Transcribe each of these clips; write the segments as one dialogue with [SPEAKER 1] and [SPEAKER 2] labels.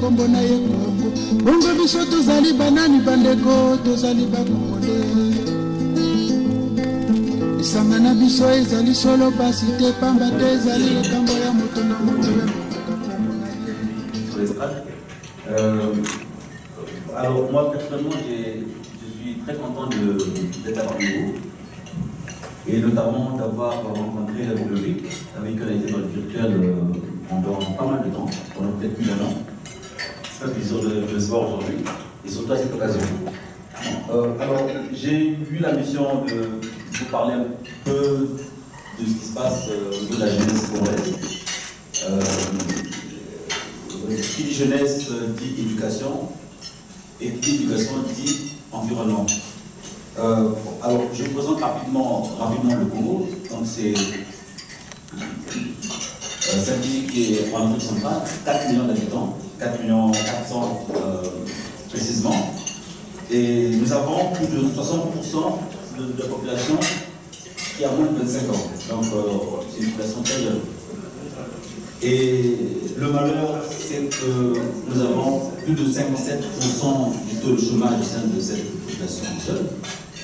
[SPEAKER 1] kombo na ye Kongo. Bongo biso tozali banani bandeko tozali bakongole. Isangana biso ezali solo pasi te pamba te ezali likambo ya moto na moto ya
[SPEAKER 2] alors moi personnellement je suis très content d'être parmi vous et notamment d'avoir rencontré la Ludovic avec qui on a été dans le virtuel pendant pas mal de temps, pendant peut-être plus d'un an. C'est un plaisir de se voir aujourd'hui et surtout à cette occasion. Alors j'ai eu la mission de vous parler un peu de ce qui se passe au niveau de la jeunesse congolaise. Qui dit jeunesse dit éducation et qui dit éducation dit environnement. Alors je vous présente rapidement le Congo. Donc c'est un pays qui est en Afrique centrale, 4 millions d'habitants, 4 millions 400 précisément. Et nous avons plus de 60% de la population qui a moins de 25 ans. Donc c'est une population très jeune. Et le malheur, c'est que nous avons plus de 57% du taux de chômage au sein de cette population jeune.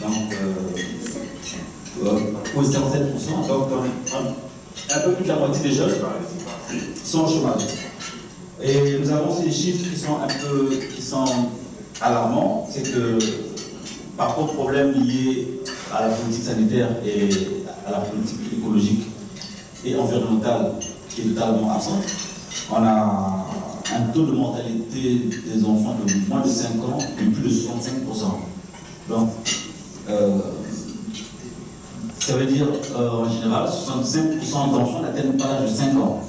[SPEAKER 2] Donc, pour 57%, donc un peu plus de la moitié des jeunes sont au chômage. Et nous avons ces chiffres qui sont alarmants. C'est que par contre, problème lié à la politique sanitaire et à la politique écologique et environnementale qui est totalement absente. On a un taux de mortalité des enfants de moins de 5 ans de plus de 65%. Donc, ça veut dire en général 65% d'enfants n'atteignent pas l'âge de 5 ans.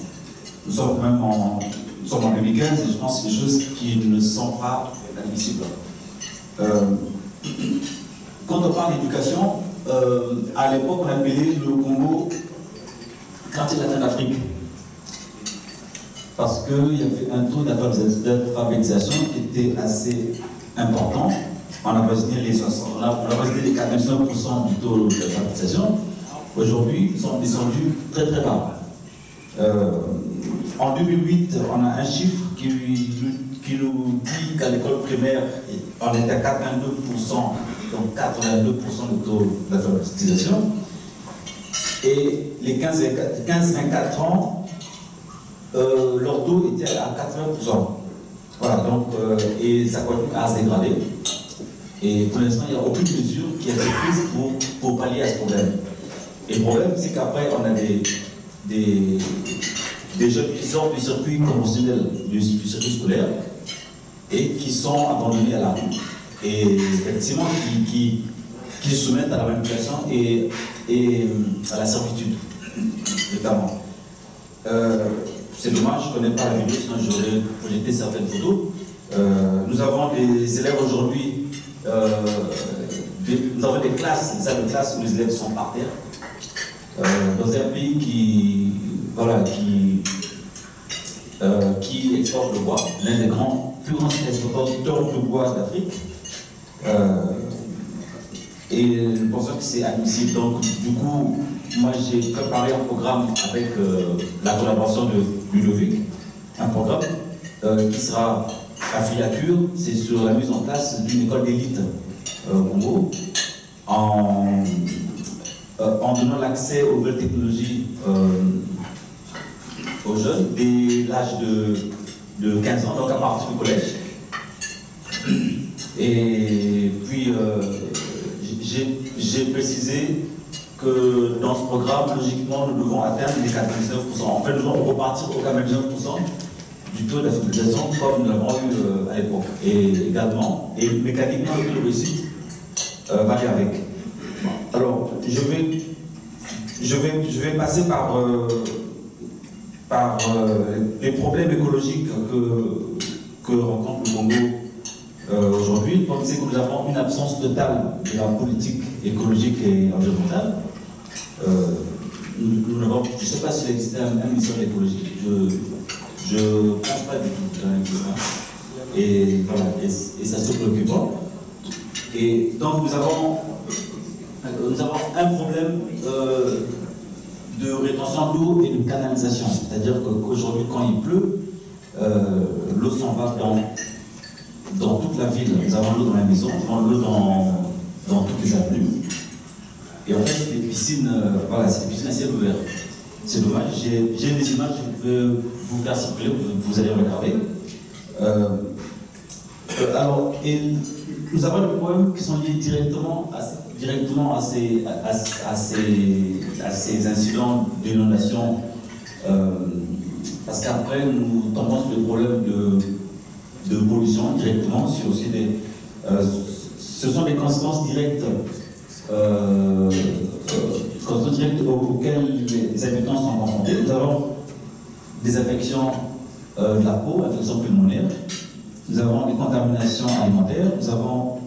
[SPEAKER 2] Nous sommes en 2015 et je pense que c'est des choses qui ne sont pas admissibles. Quand on parle d'éducation, à l'époque on appelait le Congo quartier latin d'Afrique. Parce qu'il y avait un taux d'alphabétisation qui était assez important. On a voisiné les 60, on a voisiné les 49% du taux d'alphabétisation. Aujourd'hui, ils sont descendus très très bas. En 2008, on a un chiffre qui nous dit qu'à l'école primaire, on était à 82%, donc 82% de taux d'alphabétisation. Et les 15-24 ans, leur taux était à 80%. Voilà, donc, et ça continue à se dégrader. Et pour l'instant, il n'y a aucune mesure qui a été prise pour pallier à ce problème. Et le problème, c'est qu'après, on a des jeunes qui sortent du circuit conventionnel, du circuit scolaire, et qui sont abandonnés à la rue. Et effectivement, qui se soumettent à la manipulation et à la servitude, notamment. C'est dommage, je ne connais pas la vidéo, sinon j'aurais projeté certaines photos. Nous avons des élèves aujourd'hui, nous avons des classes, des salles de classe où les élèves sont par terre, dans un pays qui exporte le bois, l'un des plus grands exportateurs de bois d'Afrique. Et nous pensons que c'est admissible. Donc, du coup, moi j'ai préparé un programme avec la collaboration de Ludovic, un programme qui sera à filature, c'est sur la mise en place d'une école d'élite au Congo, en donnant l'accès aux nouvelles technologies aux jeunes dès l'âge de 15 ans, donc à partir du collège. Et puis, j'ai précisé que dans ce programme, logiquement, nous devons atteindre les 99%. En fait, nous devons repartir au 99% du taux d'alphabétisation comme nous l'avons eu à l'époque. Et également, et mécaniquement, le réussite va aller avec. Alors, je vais passer par les problèmes écologiques que rencontre le Congo aujourd'hui. Comme c'est que nous avons une absence totale de la politique écologique et environnementale. Je ne sais pas s'il existe un ministère d'écologie. Je ne pense pas du tout. Et voilà, et ça c'est préoccupant. Et donc nous avons un problème de rétention d'eau et de canalisation. C'est-à-dire qu'aujourd'hui, quand il pleut, l'eau l'eau s'en va dans toute la ville. Nous avons l'eau dans la maison, nous avons l'eau dans toutes les avenues. Et en fait, c'est des piscines, voilà, c'est des piscines à ciel ouvert. C'est dommage, j'ai des images que je peux vous faire circuler, vous allez regarder. Alors, et nous avons des problèmes qui sont liés directement à ces incidents d'inondation, parce qu'après, nous tombons sur des problèmes de pollution directement, sur aussi ce sont des conséquences directes auxquelles les habitants sont confrontés. Nous avons des affections de la peau, infections pulmonaires, nous avons des contaminations alimentaires, nous avons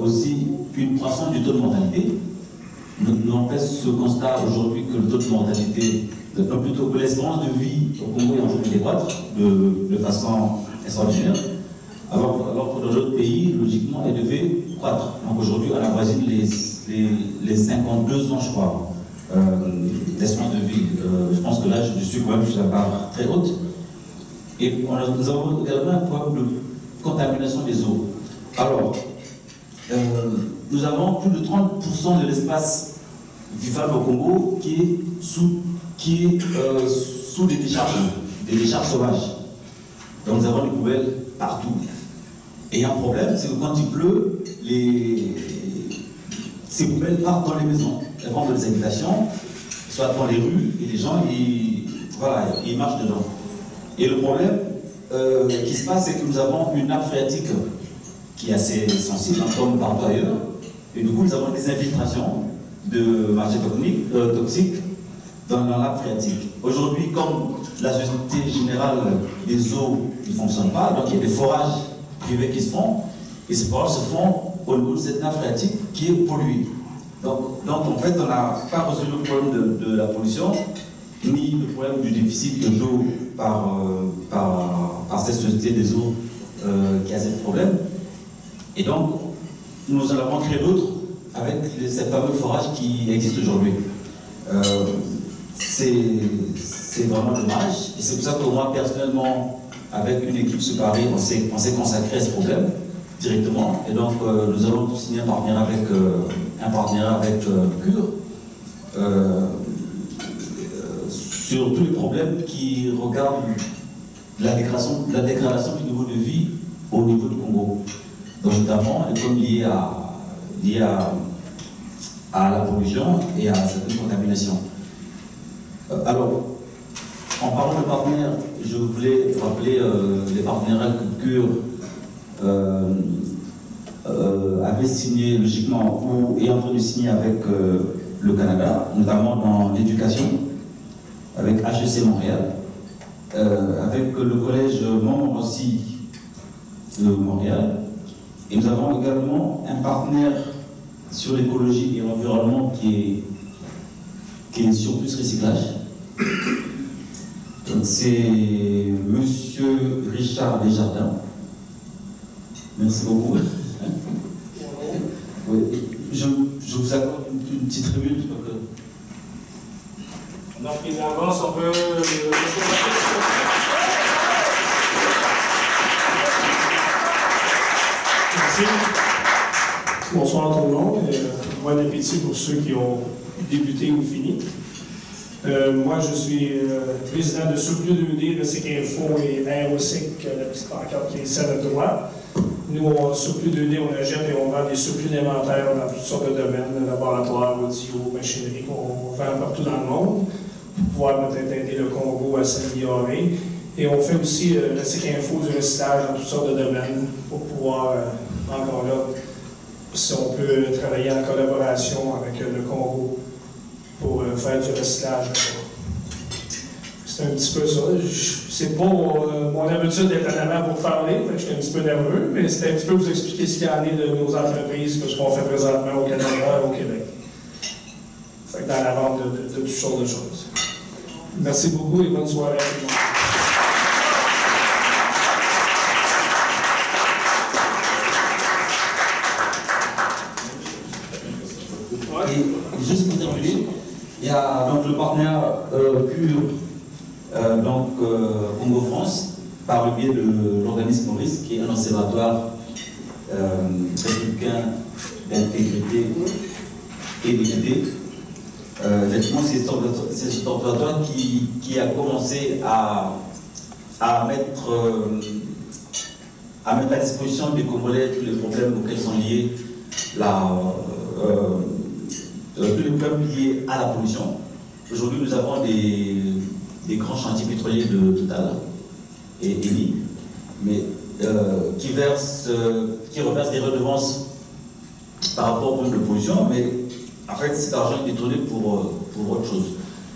[SPEAKER 2] aussi une croissance du taux de mortalité. Nous avons fait ce constat aujourd'hui que le taux de mortalité, plutôt que l'espérance de vie au Congo est en train de décroître de façon extraordinaire, alors que dans d'autres pays, logiquement, elle devait croître. Donc aujourd'hui, on avoisine les 52 ans, je crois, d'espérance de vie. Je pense que là, je suis quand même sur la barre très haute. Et nous avons également un problème de contamination des eaux. Alors, nous avons plus de 30% de l'espace vivable au Congo qui est sous des décharges sauvages. Donc nous avons des poubelles partout. Et un problème, c'est que quand il pleut, ces poubelles partent dans les maisons, elles vont dans les habitations, soit dans les rues, et les gens, ils marchent dedans. Et le problème qui se passe, c'est que nous avons une nappe phréatique qui est assez sensible, comme partout ailleurs, et du coup nous avons des infiltrations de matières toxiques dans la nappe phréatique. Aujourd'hui, comme la Société Générale des Eaux ne fonctionne pas, donc il y a des forages privés qui se font, et ces forages se font au niveau de cette nappe phréatique qui est polluée. Donc en fait, on n'a pas résolu le problème de la pollution, ni le problème du déficit d'eau par cette Société des Eaux qui a ce problème. Et donc, nous en avons créé d'autres avec ces fameux forages qui existent aujourd'hui. C'est vraiment dommage, et c'est pour ça que moi, personnellement, avec une équipe séparée, on s'est consacré à ce problème directement, et donc nous allons signer un partenariat avec CUR sur tous les problèmes qui regardent la dégradation du niveau de vie au niveau du Congo, donc notamment les problèmes liés à la pollution et à certaines contaminations. Alors, en parlant de partenaires, je voulais rappeler les partenariats que CUR avait signé logiquement ou est en train de signer avec le Canada, notamment dans l'éducation, avec HEC Montréal, avec le collège Montmorency de Montréal, et nous avons également un partenaire sur l'écologie et l'environnement qui est sur plus recyclage. C'est Monsieur Richard Desjardins. Merci beaucoup. Oui. Je vous accorde une petite tribune.
[SPEAKER 3] Donc, il avance, on peut. Merci. Bonsoir tout le monde. Bon appétit pour ceux qui ont débuté ou fini. Moi, je suis président de Surplus 2D, le SIC Info et ROSIC, la petite pancarte qui est celle à droite. Nous, au Surplus 2D, on achète et on vend des surplus d'alimentaires dans toutes sortes de domaines, laboratoires, audio, machinerie, qu'on vend partout dans le monde, pour pouvoir peut-être aider le Congo à s'améliorer. Et on fait aussi le SIC Info du recyclage dans toutes sortes de domaines, pour pouvoir, encore là, si on peut travailler en collaboration avec le Congo, pour faire du recyclage. C'est un petit peu ça. C'est pas mon habitude d'être en avant pour parler, fait que je suis un petit peu nerveux, mais c'était un petit peu vous expliquer ce qu'il y en est de nos entreprises, ce qu'on fait présentement au Canada et au Québec. Fait que dans la vente de toutes sortes de choses. Merci beaucoup et bonne soirée à tout le monde.
[SPEAKER 2] Et juste pour terminer, il y a donc le partenaire CUR, Congo-France, par par le biais de l'organisme Maurice, qui est un observatoire républicain d'intégrité et d'équité. Effectivement, c'est cet observatoire qui a commencé à mettre à disposition des Congolais tous les problèmes auxquels sont liés tous les problèmes liés à la pollution. Aujourd'hui, nous avons des grands chantiers pétroliers de Total et Eni, mais qui reversent des redevances par rapport au problème de pollution, mais en fait, cet argent est détourné pour autre chose.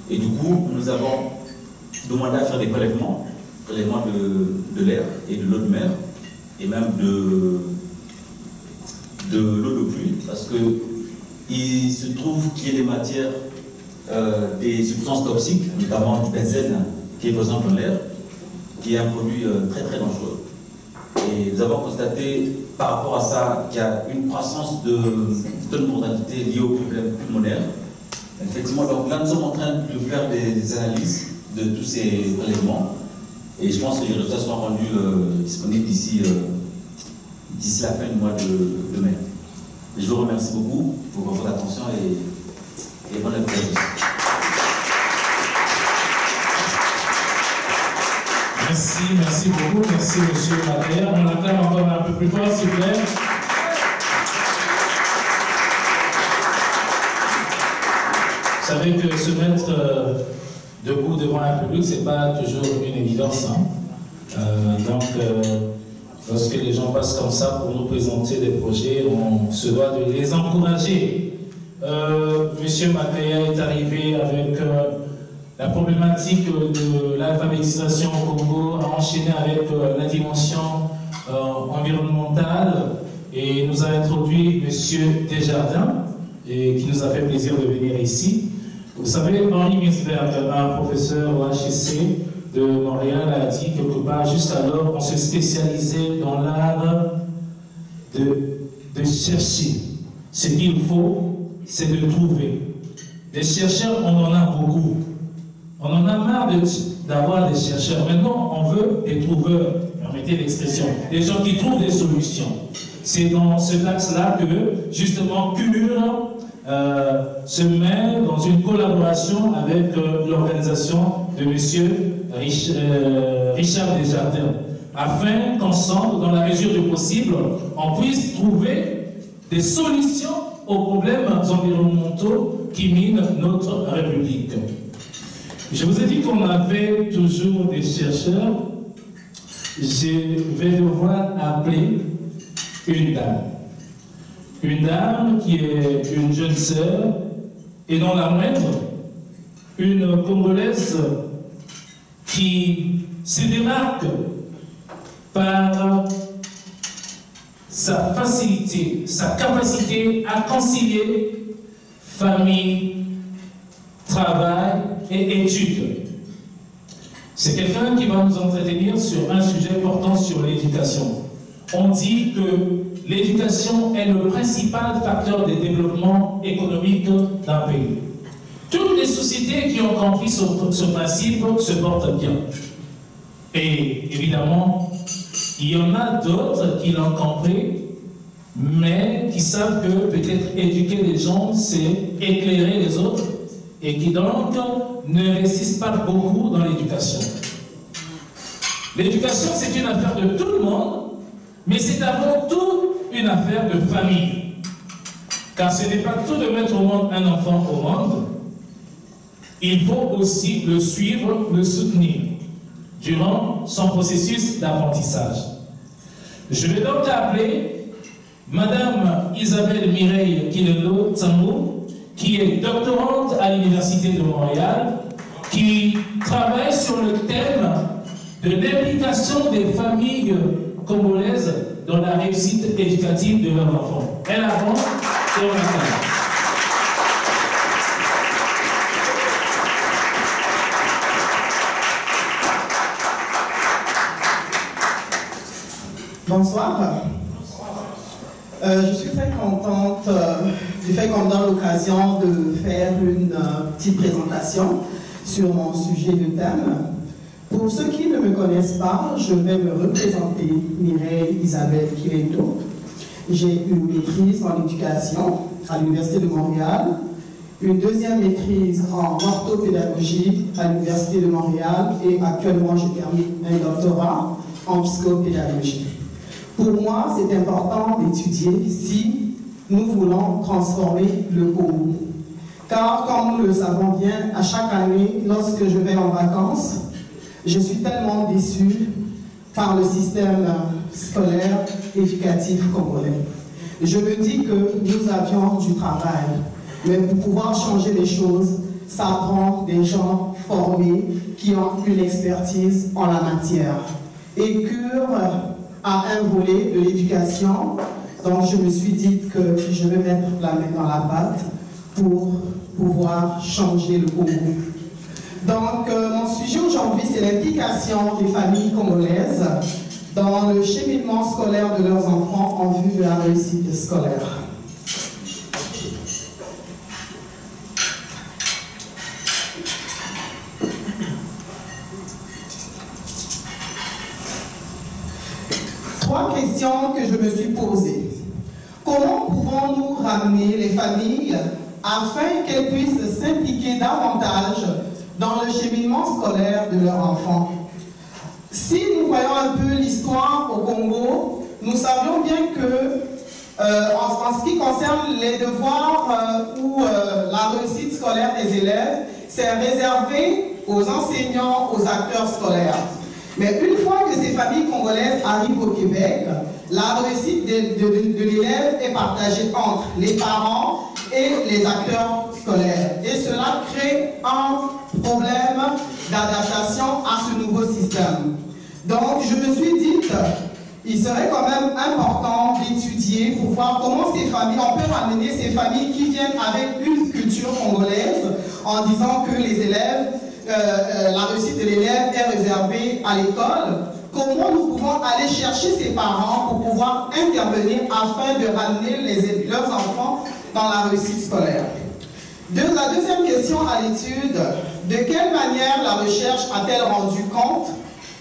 [SPEAKER 2] Et du coup, nous avons demandé à faire des prélèvements de l'air et de l'eau de mer, et même de l'eau de pluie, parce qu'il se trouve qu'il y a des matières, des substances toxiques, notamment du benzène qui est présent dans l'air, qui est un produit très très dangereux. Et nous avons constaté par rapport à ça qu'il y a une croissance de taux de mortalité liée aux problèmes pulmonaires. Effectivement, donc là nous sommes en train de faire des analyses de tous ces prélèvements. Et je pense que les résultats seront rendus disponibles d'ici la fin du mois de mai. Et je vous remercie beaucoup pour votre attention et bonne appétit.
[SPEAKER 4] Merci beaucoup, merci monsieur Mater. On l'acclame encore un peu plus fort, s'il vous plaît. Vous savez que se mettre debout devant un public, ce n'est pas toujours une évidence. Lorsque les gens passent comme ça pour nous présenter des projets, on se doit de les encourager. Monsieur Matéa est arrivé avec la problématique de l'alphabétisation au Congo, a enchaîné avec la dimension environnementale et nous a introduit Monsieur Desjardins, qui nous a fait plaisir de venir ici. Vous savez, Henri Ginsberg, un professeur au HEC de Montréal, a dit quelque part, jusqu'alors, on se spécialisait dans l'art de chercher. Ce qu'il faut, c'est de trouver. Des chercheurs, on en a beaucoup. On en a marre d'avoir des chercheurs. Maintenant, on veut des trouveurs, permettez l'expression, des gens qui trouvent des solutions. C'est dans ce axe-là que, justement, CUR se met dans une collaboration avec l'organisation de M. Richard Desjardins, afin qu'ensemble, dans la mesure du possible, on puisse trouver des solutions aux problèmes environnementaux qui minent notre République. Je vous ai dit qu'on avait toujours des chercheurs. Je vais devoir appeler une dame. Une dame qui est une jeune sœur, et non la moindre, une Congolaise qui se démarque par sa facilité, sa capacité à concilier famille, travail et études. C'est quelqu'un qui va nous entretenir sur un sujet portant sur l'éducation. On dit que l'éducation est le principal facteur de développement économique d'un pays. Toutes les sociétés qui ont compris ce principe se portent bien. Et évidemment, il y en a d'autres qui l'ont compris, mais qui savent que peut-être éduquer les gens, c'est éclairer les autres, et qui donc n'investissent pas beaucoup dans l'éducation. L'éducation, c'est une affaire de tout le monde, mais c'est avant tout une affaire de famille. Car ce n'est pas tout de mettre au monde un enfant au monde, il faut aussi le suivre, le soutenir durant son processus d'apprentissage. Je vais donc appeler Madame Isabelle Mireille Kilelo Tsangou, qui est doctorante à l'Université de Montréal, qui travaille sur le thème de l'implication des familles congolaises dans la réussite éducative de leurs enfants. Elle avance et on attend.
[SPEAKER 5] Bonsoir. Je suis très contente du fait qu'on me donne l'occasion de faire une petite présentation sur mon sujet de thème. Pour ceux qui ne me connaissent pas, je vais me représenter, Mireille Isabelle Kirento. J'ai une maîtrise en éducation à l'Université de Montréal, une deuxième maîtrise en orthopédagogie à l'Université de Montréal et actuellement je termine un doctorat en psychopédagogie. Pour moi, c'est important d'étudier si nous voulons transformer le Congo. Car, comme nous le savons bien, à chaque année, lorsque je vais en vacances, je suis tellement déçue par le système scolaire éducatif congolais. Je me dis que nous avions du travail, mais pour pouvoir changer les choses, ça prend des gens formés qui ont une expertise en la matière. Et Cure a un volet de l'éducation, donc je me suis dit que je vais mettre la main dans la pâte pour pouvoir changer le Congo. Donc, mon sujet aujourd'hui, c'est l'implication des familles congolaises dans le cheminement scolaire de leurs enfants en vue de la réussite scolaire. Trois questions que je me suis posées. Comment pouvons-nous ramener les familles afin qu'elles puissent s'impliquer davantage dans le cheminement scolaire de leurs enfants? Si nous voyons un peu l'histoire au Congo, nous savions bien que en ce qui concerne les devoirs ou la réussite scolaire des élèves, c'est réservé aux enseignants, aux acteurs scolaires. Mais une fois que ces familles congolaises arrivent au Québec, la réussite de l'élève est partagée entre les parents et les acteurs scolaires. Et cela crée un problème d'adaptation à ce nouveau système. Donc je me suis dit, il serait quand même important d'étudier pour voir comment ces familles, on peut ramener ces familles qui viennent avec une culture congolaise en disant que les élèves, la réussite de l'élève est réservée à l'école. Comment nous pouvons aller chercher ces parents pour pouvoir intervenir afin de ramener leurs enfants dans la réussite scolaire? La deuxième question à l'étude, de quelle manière la recherche a-t-elle rendu compte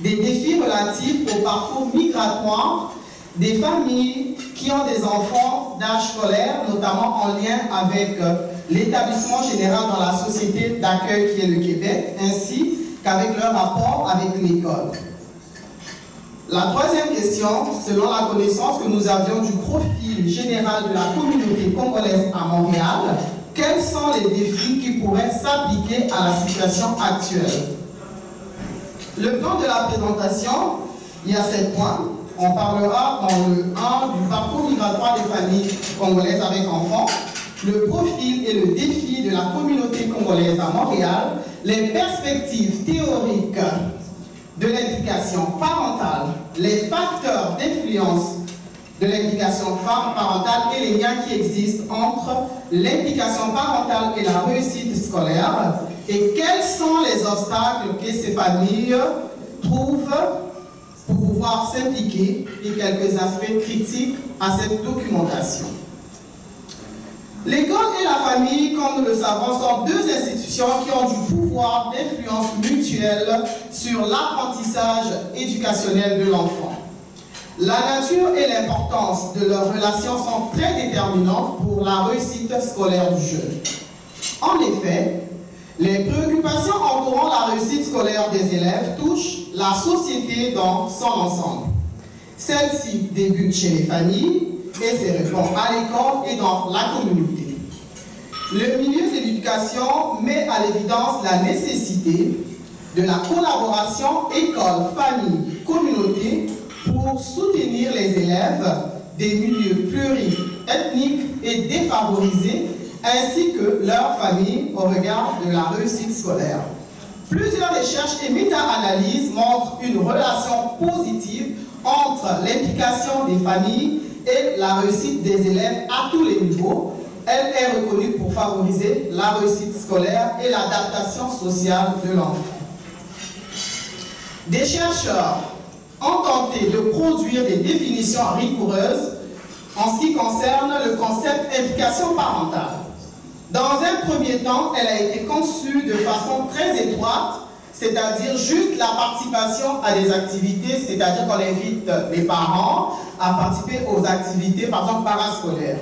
[SPEAKER 5] des défis relatifs au parcours migratoire des familles qui ont des enfants d'âge scolaire, notamment en lien avec l'établissement général dans la société d'accueil qui est le Québec, ainsi qu'avec leur rapport avec l'école? La troisième question, selon la connaissance que nous avions du profil général de la communauté congolaise à Montréal, quels sont les défis qui pourraient s'appliquer à la situation actuelle? Le plan de la présentation, il y a 7 points. On parlera dans le 1 du parcours migratoire des familles congolaises avec enfants, le profil et le défi de la communauté congolaise à Montréal, les perspectives théoriques de l'implication parentale, les facteurs d'influence de l'implication parentale et les liens qui existent entre l'implication parentale et la réussite scolaire, et quels sont les obstacles que ces familles trouvent pour pouvoir s'impliquer et quelques aspects critiques à cette documentation. L'école et la famille, comme nous le savons, sont deux institutions qui ont du pouvoir d'influence mutuelle sur l'apprentissage éducationnel de l'enfant. La nature et l'importance de leurs relations sont très déterminantes pour la réussite scolaire du jeune. En effet, les préoccupations entourant la réussite scolaire des élèves touchent la société dans son ensemble. Celle-ci débute chez les familles et se répand à l'école et dans la communauté. Le milieu de l'éducation met à l'évidence la nécessité de la collaboration école-famille-communauté pour soutenir les élèves des milieux pluriethniques et défavorisés ainsi que leurs familles au regard de la réussite scolaire. Plusieurs recherches et méta-analyses montrent une relation positive entre l'implication des familles et la réussite des élèves à tous les niveaux. Elle est reconnue pour favoriser la réussite scolaire et l'adaptation sociale de l'enfant. Des chercheurs ont tenté de produire des définitions rigoureuses en ce qui concerne le concept implication parentale. Dans un premier temps, elle a été conçue de façon très étroite, c'est-à-dire juste la participation à des activités, c'est-à-dire qu'on invite les parents à participer aux activités, par exemple, parascolaires.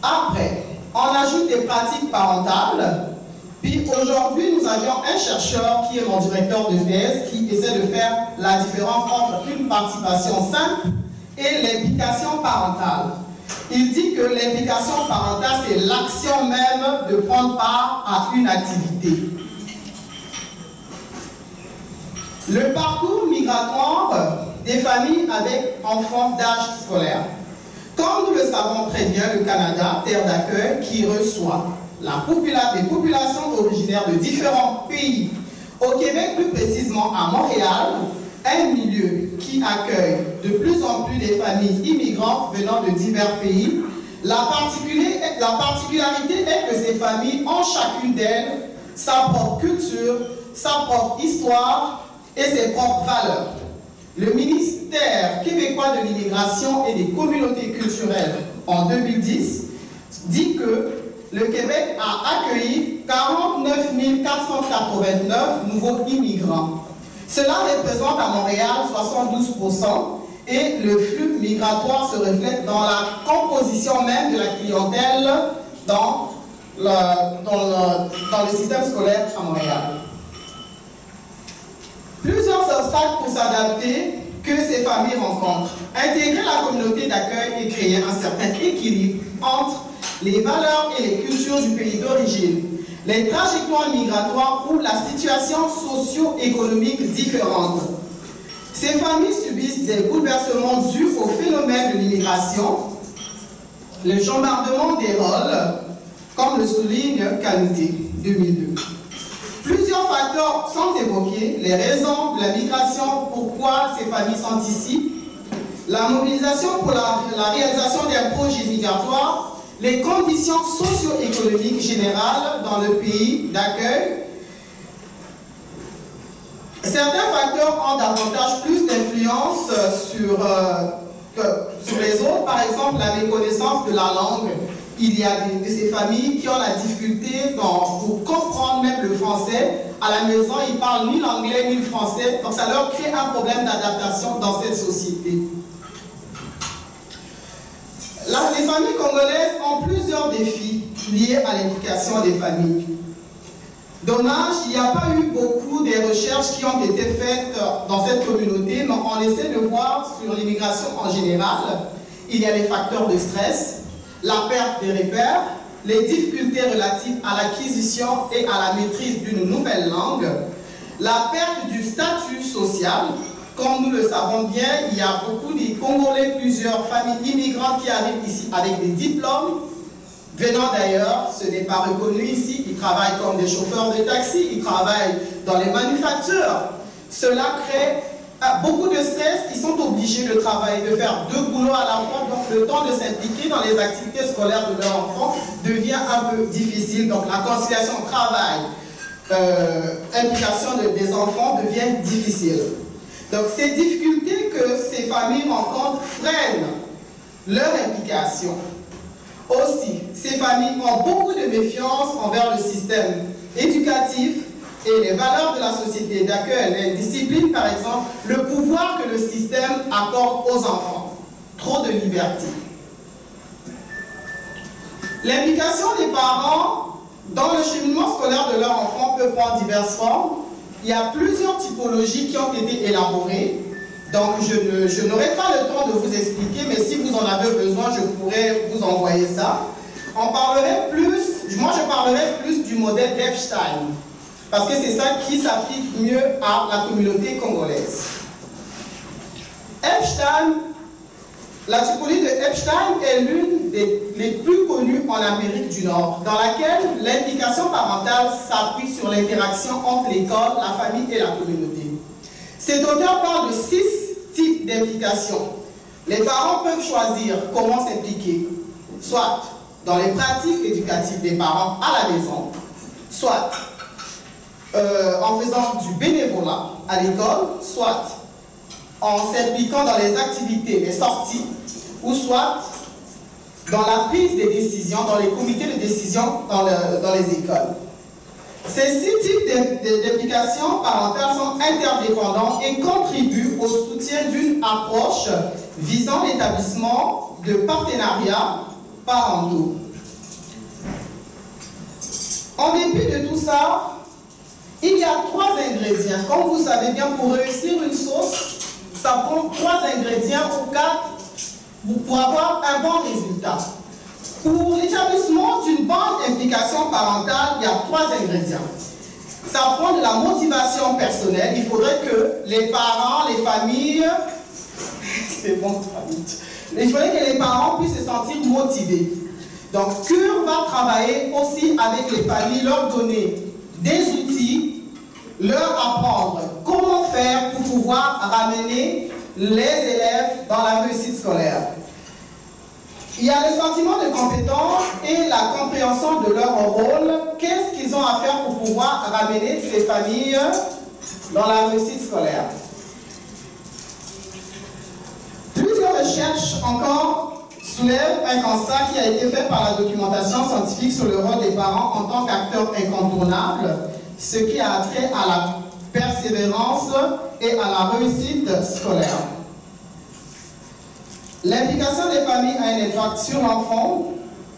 [SPEAKER 5] Après, on ajoute des pratiques parentales. Puis aujourd'hui, nous avions un chercheur qui est mon directeur de thèse qui essaie de faire la différence entre une participation simple et l'implication parentale. Il dit que l'implication parentale, c'est l'action même de prendre part à une activité. Le parcours migratoire des familles avec enfants d'âge scolaire. Comme nous le savons très bien, le Canada, terre d'accueil qui reçoit des populations originaires de différents pays. Au Québec, plus précisément à Montréal, un milieu qui accueille de plus en plus des familles immigrantes venant de divers pays. La particularité est que ces familles ont chacune d'elles sa propre culture, sa propre histoire et ses propres valeurs. Le ministère québécois de l'immigration et des communautés culturelles, en 2010, dit que le Québec a accueilli 49 489 nouveaux immigrants. Cela représente à Montréal 72% et le flux migratoire se reflète dans la composition même de la clientèle dans le système scolaire à Montréal. Plusieurs obstacles pour s'adapter que ces familles rencontrent. Intégrer la communauté d'accueil et créer un certain équilibre entre les valeurs et les cultures du pays d'origine, les trajectoires migratoires ou la situation socio-économique différente. Ces familles subissent des bouleversements dus au phénomène de l'immigration, le chambardement des rôles, comme le souligne Canute 2002. Plusieurs facteurs sont évoqués, les raisons de la migration, pourquoi ces familles sont ici, la mobilisation pour la réalisation d'un projet migratoire, les conditions socio-économiques générales dans le pays d'accueil. Certains facteurs ont davantage plus d'influence sur les autres, par exemple la méconnaissance de la langue. Il y a de ces familles qui ont la difficulté pour comprendre même le français. À la maison, ils ne parlent ni l'anglais ni le français, donc ça leur crée un problème d'adaptation dans cette société. Les familles congolaises ont plusieurs défis liés à l'implication des familles. Dommage, il n'y a pas eu beaucoup de recherches qui ont été faites dans cette communauté, mais on essaie de voir sur l'immigration en général. Il y a les facteurs de stress, la perte des repères, les difficultés relatives à l'acquisition et à la maîtrise d'une nouvelle langue, la perte du statut social. Comme nous le savons bien, il y a beaucoup de Congolais, plusieurs familles immigrantes qui arrivent ici avec des diplômes, venant d'ailleurs, ce n'est pas reconnu ici, ils travaillent comme des chauffeurs de taxi, ils travaillent dans les manufactures. Cela crée beaucoup de stress, ils sont obligés de travailler, de faire deux boulots à la fois, donc le temps de s'impliquer dans les activités scolaires de leurs enfants devient un peu difficile. Donc la conciliation travail, implication des enfants devient difficile. Donc ces difficultés que ces familles rencontrent freinent leur implication. Aussi, ces familles ont beaucoup de méfiance envers le système éducatif et les valeurs de la société d'accueil, les disciplines par exemple, le pouvoir que le système accorde aux enfants. Trop de liberté. L'implication des parents dans le cheminement scolaire de leur enfant peut prendre diverses formes. Il y a plusieurs typologies qui ont été élaborées. Donc, je n'aurai pas le temps de vous expliquer, mais si vous en avez besoin, je pourrais vous envoyer ça. Moi, je parlerai plus du modèle d'Epstein, parce que c'est ça qui s'applique mieux à la communauté congolaise. La typologie de Epstein est l'une des plus connues en Amérique du Nord, dans laquelle l'implication parentale s'appuie sur l'interaction entre l'école, la famille et la communauté. Cet auteur parle de 6 types d'implication. Les parents peuvent choisir comment s'impliquer, soit dans les pratiques éducatives des parents à la maison, soit en faisant du bénévolat à l'école, soit en s'impliquant dans les activités, les sorties, ou soit dans la prise des décisions, dans les comités de décision dans les écoles. Ces 6 types d'implications parentales sont interdépendants et contribuent au soutien d'une approche visant l'établissement de partenariats parentaux. En dépit de tout ça, il y a 3 ingrédients. Comme vous savez bien, pour réussir une sauce, ça prend 3 ingrédients ou 4 pour avoir un bon résultat. Pour l'établissement d'une bonne implication parentale, il y a 3 ingrédients. Ça prend de la motivation personnelle. Il faudrait que les parents, les familles, c'est bon, il faudrait que les parents puissent se sentir motivés. Donc, CUR va travailler aussi avec les familles, leur donner des outils, leur apprendre comment faire pour pouvoir ramener les élèves dans la réussite scolaire. Il y a le sentiment de compétence et la compréhension de leur rôle. Qu'est-ce qu'ils ont à faire pour pouvoir ramener ces familles dans la réussite scolaire? Plusieurs recherches encore soulèvent un constat qui a été fait par la documentation scientifique sur le rôle des parents en tant qu'acteurs incontournables, ce qui a trait à la persévérance et à la réussite scolaire. L'implication des familles a un impact sur l'enfant,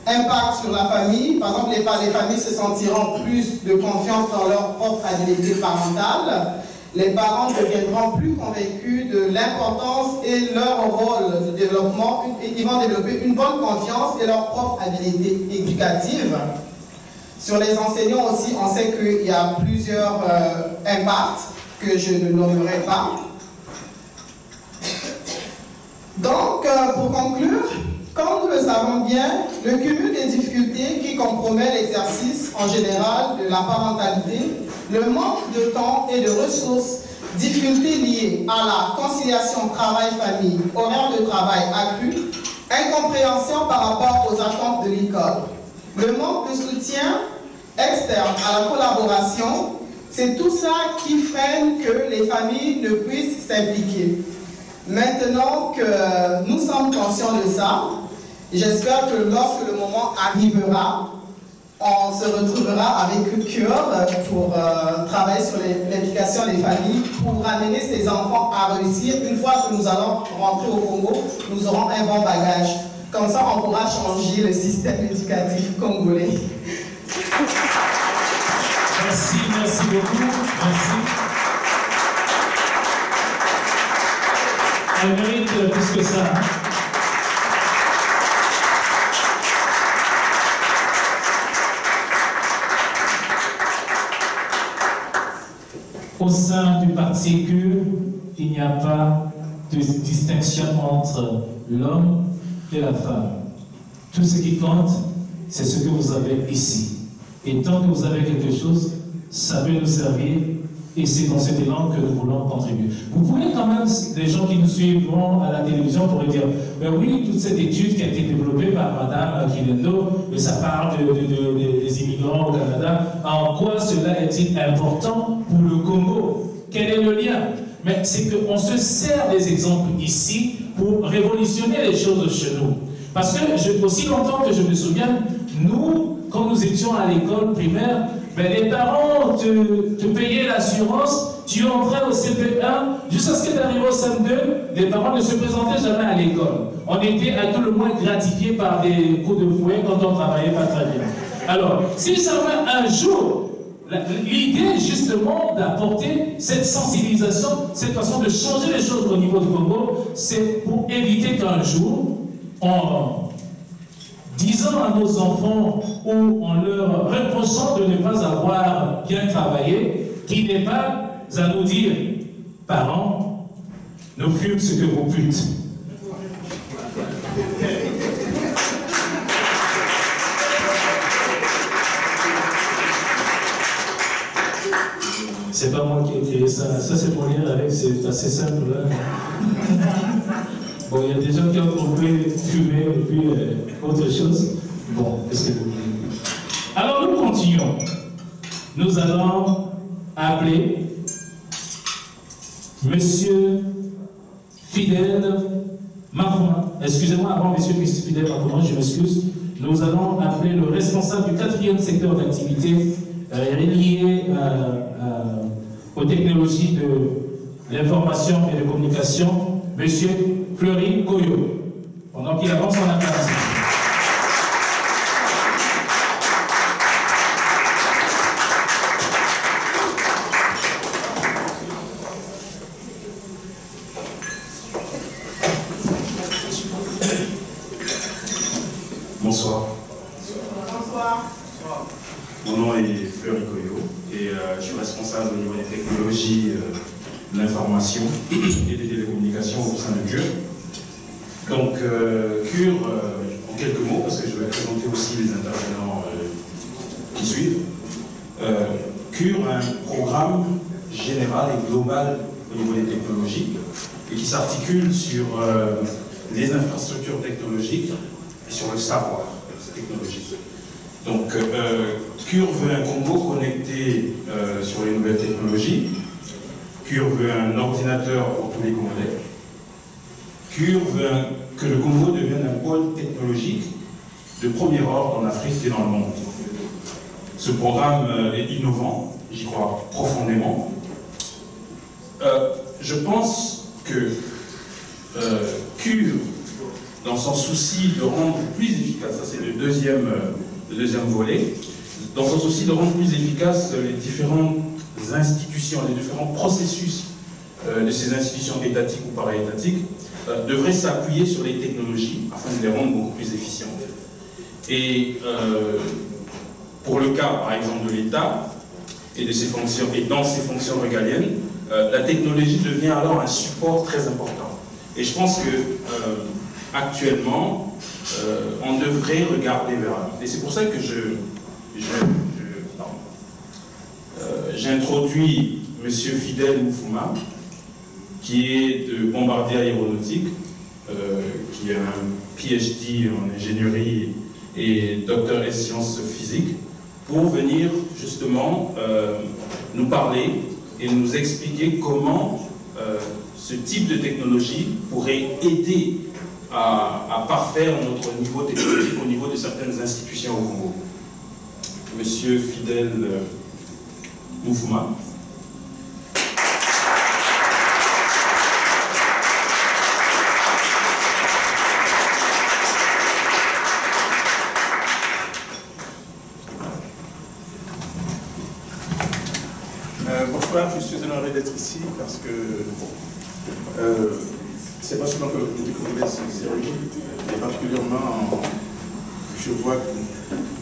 [SPEAKER 5] impact sur la famille. Par exemple, les familles se sentiront plus de confiance dans leur propre habilité parentale. Les parents deviendront plus convaincus de l'importance et leur rôle de développement. Ils vont développer une bonne confiance et leur propre habilité éducative. Sur les enseignants aussi, on sait qu'il y a plusieurs impacts que je ne nommerai pas. Donc, pour conclure, comme nous le savons bien, le cumul des difficultés qui compromet l'exercice en général de la parentalité, le manque de temps et de ressources, difficultés liées à la conciliation travail-famille, horaire de travail accru, incompréhension par rapport aux attentes de l'école, le manque de soutien externe à la collaboration, c'est tout ça qui freine que les familles ne puissent s'impliquer. Maintenant que nous sommes conscients de ça, j'espère que lorsque le moment arrivera, on se retrouvera avec CUR pour travailler sur l'implication des familles, pour ramener ces enfants à réussir. Une fois que nous allons rentrer au Congo, nous aurons un bon bagage. Comme ça, on pourra changer le système éducatif congolais.
[SPEAKER 4] Merci, merci beaucoup. Merci. Elle mérite plus que ça. Au sein du parti CUR, il n'y a pas de distinction entre l'homme et la femme. Tout ce qui compte, c'est ce que vous avez ici. Et tant que vous avez quelque chose, ça peut nous servir. Et c'est dans cet élan que nous voulons contribuer. Vous pouvez quand même, les gens qui nous suivront à la télévision pourraient dire, ben oui, toute cette étude qui a été développée par Madame Kilendo, mais ça parle des immigrants au Canada, en quoi cela est-il important pour le Congo? Quel est le lien? Mais c'est qu'on se sert des exemples ici pour révolutionner les choses chez nous. Parce que, aussi longtemps que je me souviens, nous, quand nous étions à l'école primaire, ben les parents te payaient l'assurance, tu entrais au CP1, jusqu'à ce que tu arrives au CM2, les parents ne se présentaient jamais à l'école. On était à tout le moins gratifiés par des coups de fouet quand on travaillait pas très bien. Alors, si ça va un jour, l'idée justement d'apporter cette sensibilisation, cette façon de changer les choses au niveau du Congo, c'est pour éviter qu'un jour, en disant à nos enfants ou en leur reprochant de ne pas avoir bien travaillé, qui n'est pas à nous dire, parents, nous fûmes ce que vous pûtes. C'est pas moi qui ai créé ça. Ça, c'est pour lire avec, c'est assez simple. Là. Bon, il y a des gens qui ont compris fumer et puis autre chose. Bon, qu'est-ce que vous voulez? Alors, nous continuons. Nous allons appeler Monsieur Fidèle Mafouma. Excusez-moi, avant Monsieur Fidèle Mafouma, je m'excuse. Nous allons appeler le responsable du 4e secteur d'activité liées aux technologies de l'information et de communication, M. Fleury Koyo. Pendant qu'il avance en applaudissement.
[SPEAKER 6] Bonsoir.
[SPEAKER 5] Bonsoir.
[SPEAKER 6] Mon nom est Fleury Koyo et je suis responsable au niveau des technologies de l'information et des télécommunications au sein de CUR. Donc, CUR, en quelques mots, parce que je vais présenter aussi les intervenants qui suivent. CUR a un programme général et global au niveau des technologies et qui s'articule sur les infrastructures technologiques et sur le savoir technologique. Donc, CUR veut un Congo connecté sur les nouvelles technologies. CUR veut un ordinateur pour tous les Congolais. CUR veut que le Congo devienne un pôle technologique de premier ordre en Afrique et dans le monde. Ce programme est innovant, j'y crois profondément. Je pense que CUR, dans son souci de rendre plus efficace, ça c'est le deuxième volet, dans son souci de rendre plus efficace les différentes institutions, les différents processus de ces institutions étatiques ou para-étatiques, devrait s'appuyer sur les technologies afin de les rendre beaucoup plus efficientes. Et pour le cas, par exemple, de l'État et de ses fonctions, et dans ses fonctions régaliennes, la technologie devient alors un support très important. Et je pense que actuellement, on devrait regarder vers là. Et c'est pour ça que j'introduis M. Fidel Moufouma, qui est de bombardier aéronautique, qui a un PhD en ingénierie et docteur en sciences physiques, pour venir justement nous parler et nous expliquer comment ce type de technologie pourrait aider à parfaire notre niveau technologique au niveau de certaines institutions au Congo. Monsieur Fidel Moufouma.
[SPEAKER 7] Bonsoir, je suis honoré d'être ici parce que c'est pas seulement que le politique congolais c'est sérieux, mais particulièrement je vois que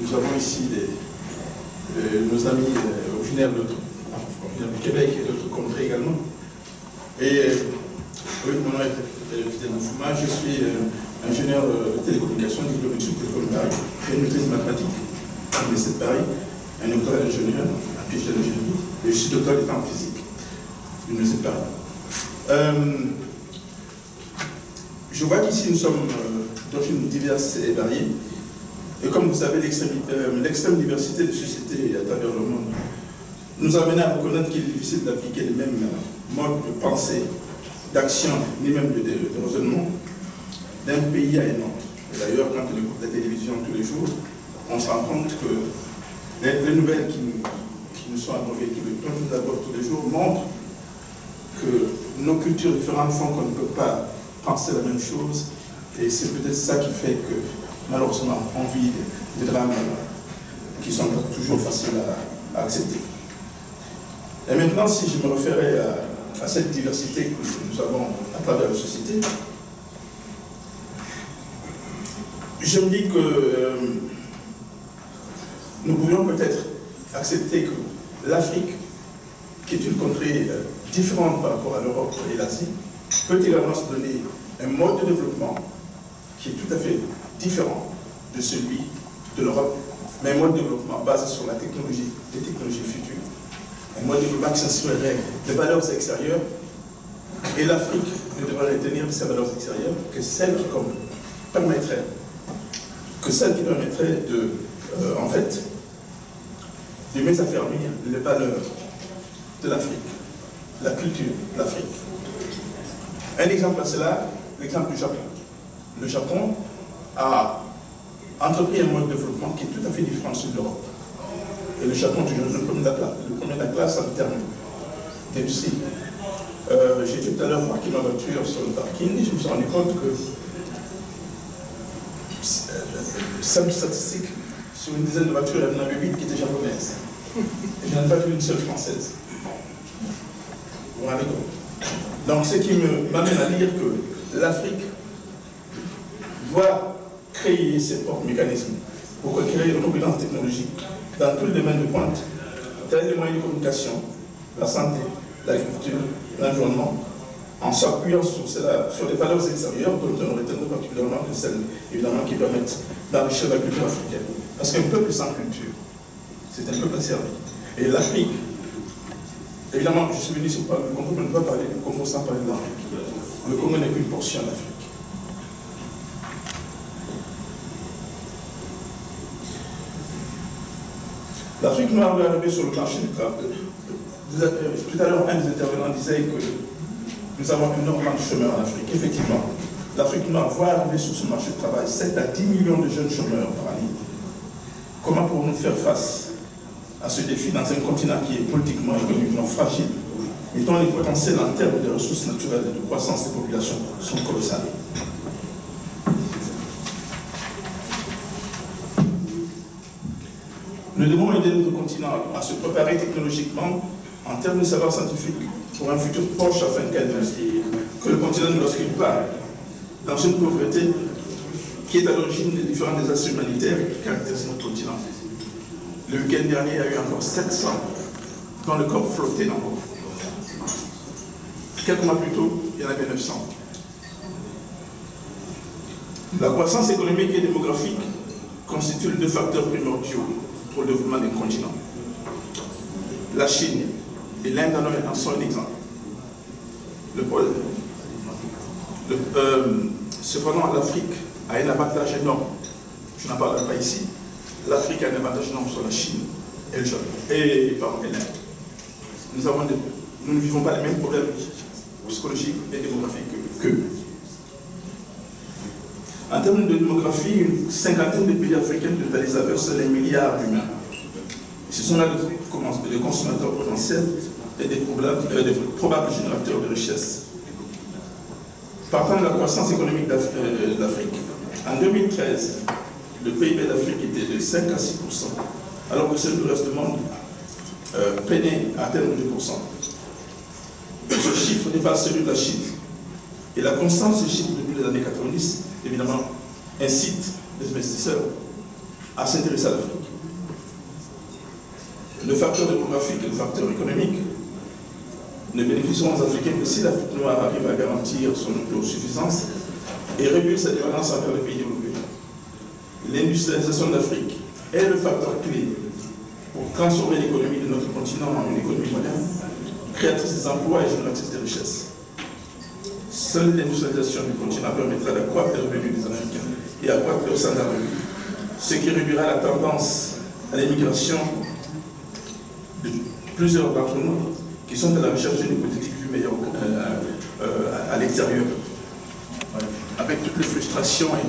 [SPEAKER 7] nous avons ici nos amis originaires du Québec et d'autres contrées également. Et oui, mon nom est Fidel Moufouma, je suis ingénieur de télécommunications, diplômé de Télécom Paris, j'ai une maîtrise mathématique à l'Université de Paris, un doctorat d'ingénieur, un PhD d'ingénierie, et je suis docteur d'État en physique à l'Université de Paris. Je vois qu'ici nous sommes d'origine diverse et variée. Et comme vous savez, l'extrême diversité de sociétés à travers le monde nous a amené à reconnaître qu'il est difficile d'appliquer les mêmes modes de pensée, d'action, ni même de raisonnement d'un pays à un autre. D'ailleurs, quand on écoute la télévision tous les jours, on se rend compte que les nouvelles qui nous sont abordées, dont nous abordons tous les jours, montrent que nos cultures différentes font qu'on ne peut pas penser la même chose. Et c'est peut-être ça qui fait que, malheureusement, on vit des drames qui sont pas toujours faciles à accepter. Et maintenant, si je me référais à cette diversité que nous avons à travers la société, je me dis que nous pourrions peut-être accepter que l'Afrique, qui est une contrée différente par rapport à l'Europe et l'Asie, peut également se donner un mode de développement qui est tout à fait différent de celui de l'Europe, mais un mode de développement basé sur la technologie, les technologies futures. Un mode de développement qui s'inspirerait des valeurs extérieures, et l'Afrique ne devrait retenir de ces valeurs extérieures que celles qui permettraient de, en fait, de mieux affermir les valeurs de l'Afrique, la culture de l'Afrique. Un exemple à cela, l'exemple du Japon. Le Japon a entrepris un mode de développement qui est tout à fait différent de celui de l'Europe. Et le Japon, toujours le premier de la classe en termes d'industrie. J'ai tout à l'heure marqué ma voiture sur le parking et je me suis rendu compte que simple statistique, sur une dizaine de voitures, il y en avait 8 qui étaient japonaises. Et il n'y en a pas une seule française. Vous vous rendez compte? Donc ce qui m'amène à dire que l'Afrique doit créer ses propres mécanismes pour créer une compétence technologique dans tous les domaines de pointe, tels les moyens de communication, la santé, l'agriculture, l'environnement, en s'appuyant sur les valeurs extérieures dont on retient particulièrement que celles évidemment qui permettent d'enrichir la culture africaine. Parce qu'un peuple sans culture, c'est un peuple asservi. Et l'Afrique, évidemment, je suis venu sur le Congo, on ne peut pas parler du Congo sans parler de l'Afrique. Le Congo n'est qu'une portion d'Afrique. L'Afrique noire va arriver sur le marché du travail. Tout à l'heure, un des intervenants disait que nous avons énormément de chômeurs en Afrique. Effectivement, l'Afrique noire va arriver sur ce marché du travail. 7 à 10 millions de jeunes chômeurs par année. Comment pouvons-nous faire face à ce défi dans un continent qui est politiquement et économiquement fragile et dont les potentiels en termes de ressources naturelles et de croissance des populations sont colossales? Nous devons aider notre continent à se préparer technologiquement en termes de savoir scientifique pour un futur proche afin que le continent ne bascule pas dans une pauvreté qui est à l'origine des différents désastres humanitaires qui caractérisent notre continent. Le week-end dernier, il y a eu encore 700 dont le corps flottait dans l'eau. Quelques mois plus tôt, il y en avait 900. La croissance économique et démographique constituent les deux facteurs primordiaux pour le développement d'un continent. La Chine et l'Inde en sont un exemple. Cependant, l'Afrique a un avantage énorme. Je n'en parlerai pas ici. L'Afrique a un avantage énorme sur la Chine et le Japon, et l'Inde. Nous ne vivons pas les mêmes problèmes psychologiques et démographiques qu'eux. En termes de démographie, une cinquantaine de pays africains totalisent à peu près 1 milliard d'humains. Ce sont là des consommateurs potentiels et des probables générateurs de richesse. Partant de la croissance économique d'Afrique, en 2013, le PIB d'Afrique était de 5 à 6%, alors que celui du reste du monde peinait à atteindre 2%. Ce chiffre dépasse celui de la Chine. Et la constance de ce chiffre depuis les années 90, évidemment, incite les investisseurs à s'intéresser à l'Afrique. Le facteur démographique et le facteur économique ne bénéficieront aux Africains que si l'Afrique noire arrive à garantir son autosuffisance et réduire sa dépendance envers les pays développés. L'industrialisation de l'Afrique est le facteur clé pour transformer l'économie de notre continent en une économie moderne, créatrice d'emplois et génératrice de richesses. Seule l'industrialisation du continent permettra d'accroître les revenus des Africains et accroître leur standard de vie, ce qui réduira la tendance à l'émigration de plusieurs d'entre nous qui sont à la recherche d'une hypothétique vie meilleure à l'extérieur, avec toutes les frustrations et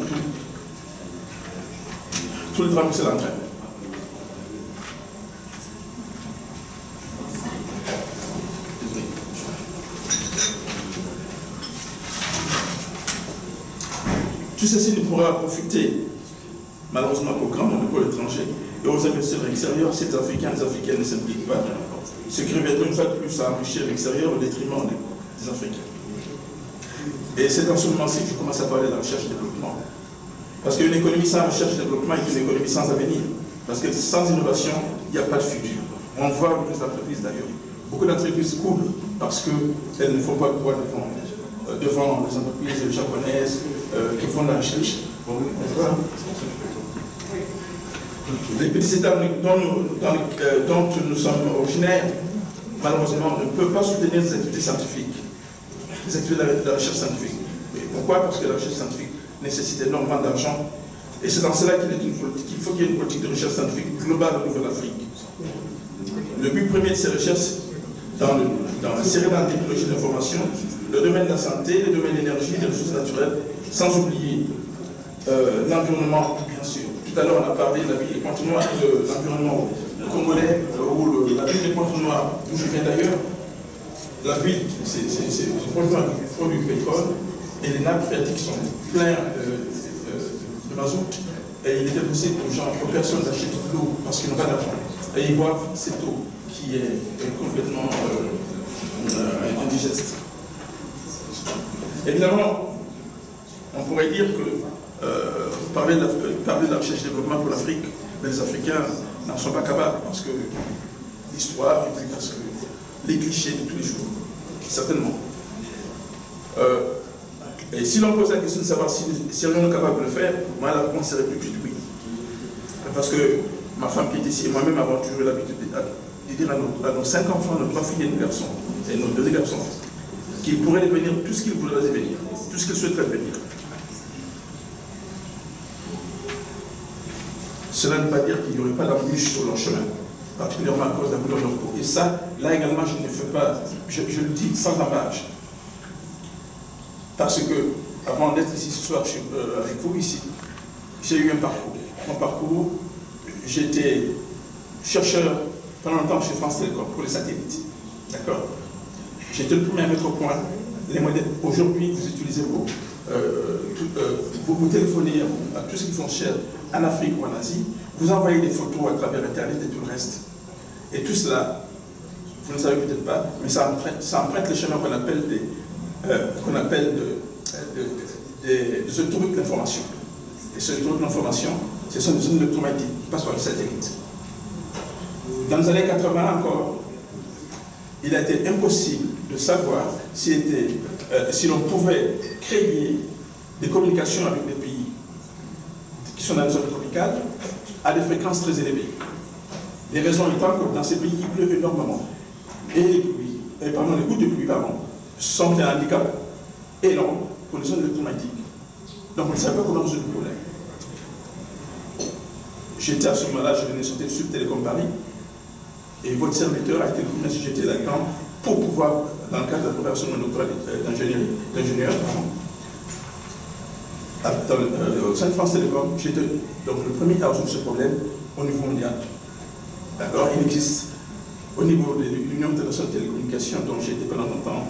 [SPEAKER 7] tout le drame que cela entraîne. Tout ceci ne pourra profiter, malheureusement, qu'aux grands monopoles étrangers et aux investisseurs extérieurs si les Africains et les Africaines ne s'impliquent pas, ce qui reviendrait une fois de plus à enrichir l'extérieur au détriment des Africains. Et c'est dans ce moment-ci que je commence à parler de la recherche et développement. Parce qu'une économie sans recherche et développement est une économie sans avenir. Parce que sans innovation, il n'y a pas de futur. On voit avec les entreprises d'ailleurs. Beaucoup d'entreprises coulent parce qu'elles ne font pas le poids devant les entreprises japonaises qui font de la recherche. Les petits États dont nous sommes originaires, malheureusement, ne peuvent pas soutenir des activités scientifiques, des activités de la recherche scientifique. Et pourquoi? Parce que la recherche scientifique nécessite énormément d'argent. Et c'est dans cela qu'il faut qu'il y ait une politique de recherche scientifique globale au niveau de l'Afrique. Le but premier de ces recherches, dans la série dans la technologie de l'information, le domaine de la santé, le domaine de l'énergie, des ressources naturelles, sans oublier l'environnement, bien sûr. Tout à l'heure, on a parlé de la vie, continuons de l'environnement congolais, ou la ville de Pointe-Noire, d'où je viens d'ailleurs, la ville, c'est Pointe-Noire qui produit du pétrole, et les nappes phréatiques sont pleines de mazout, et il était possible aux personnes d'acheter de l'eau parce qu'ils n'ont pas d'argent. Et ils boivent cette eau qui est complètement indigeste. Évidemment, on pourrait dire que parler de la recherche et développement pour l'Afrique, les Africains n'en sont pas capables parce que l'histoire, et puis parce que les clichés de tous les jours, certainement. Et si l'on pose la question de savoir si on est capable de le faire, moi la réponse serait plus oui. Parce que ma femme qui est ici et moi-même avons toujours l'habitude de dire à nos 5 enfants, nos 3 filles et nos garçons, et nos 2 garçons, qu'ils pourraient devenir tout ce qu'ils voudraient devenir, tout ce qu'ils souhaiteraient devenir. Cela ne veut pas dire qu'il n'y aurait pas d'embûches sur leur chemin, particulièrement à cause de la couleur de leur peau. Et ça, là également, je ne fais pas, je le dis sans embâche. Parce que, avant d'être ici ce soir avec vous ici, j'ai eu un parcours. Mon parcours, j'étais chercheur pendant longtemps chez France Télécom pour les satellites. D'accord? J'étais le premier à mettre au point les modèles. Aujourd'hui, vous utilisez vous téléphonez à tous ceux qui font cher en Afrique ou en Asie, vous envoyez des photos à travers Internet et tout le reste. Et tout cela, vous ne savez peut-être pas, mais ça emprunte les chemins qu'on appelle des autoroutes d'information. Et ces autoroutes d'information, ce sont des zones électromagnétiques qui passent par le satellite. Dans les années 80 encore, il a été impossible de savoir si l'on pouvait créer des communications avec des pays qui sont dans les zones tropicales à des fréquences très élevées. Les raisons étant que dans ces pays, il pleut énormément. Et les gouttes de pluie sont un handicap énorme pour les zones électromagnétiques. Donc on ne savait pas comment résoudre le problème. J'étais à ce moment-là, je venais sauter sur Télécom Paris, et votre serviteur a été le premier sujet là-dedans pour pouvoir, dans le cadre de la préparation de mon doctorat d'ingénieur, au sein de France Télécom, j'étais donc le premier à résoudre ce problème au niveau mondial. D'accord? Il existe au niveau de l'Union internationale de télécommunications, dont j'ai été pendant longtemps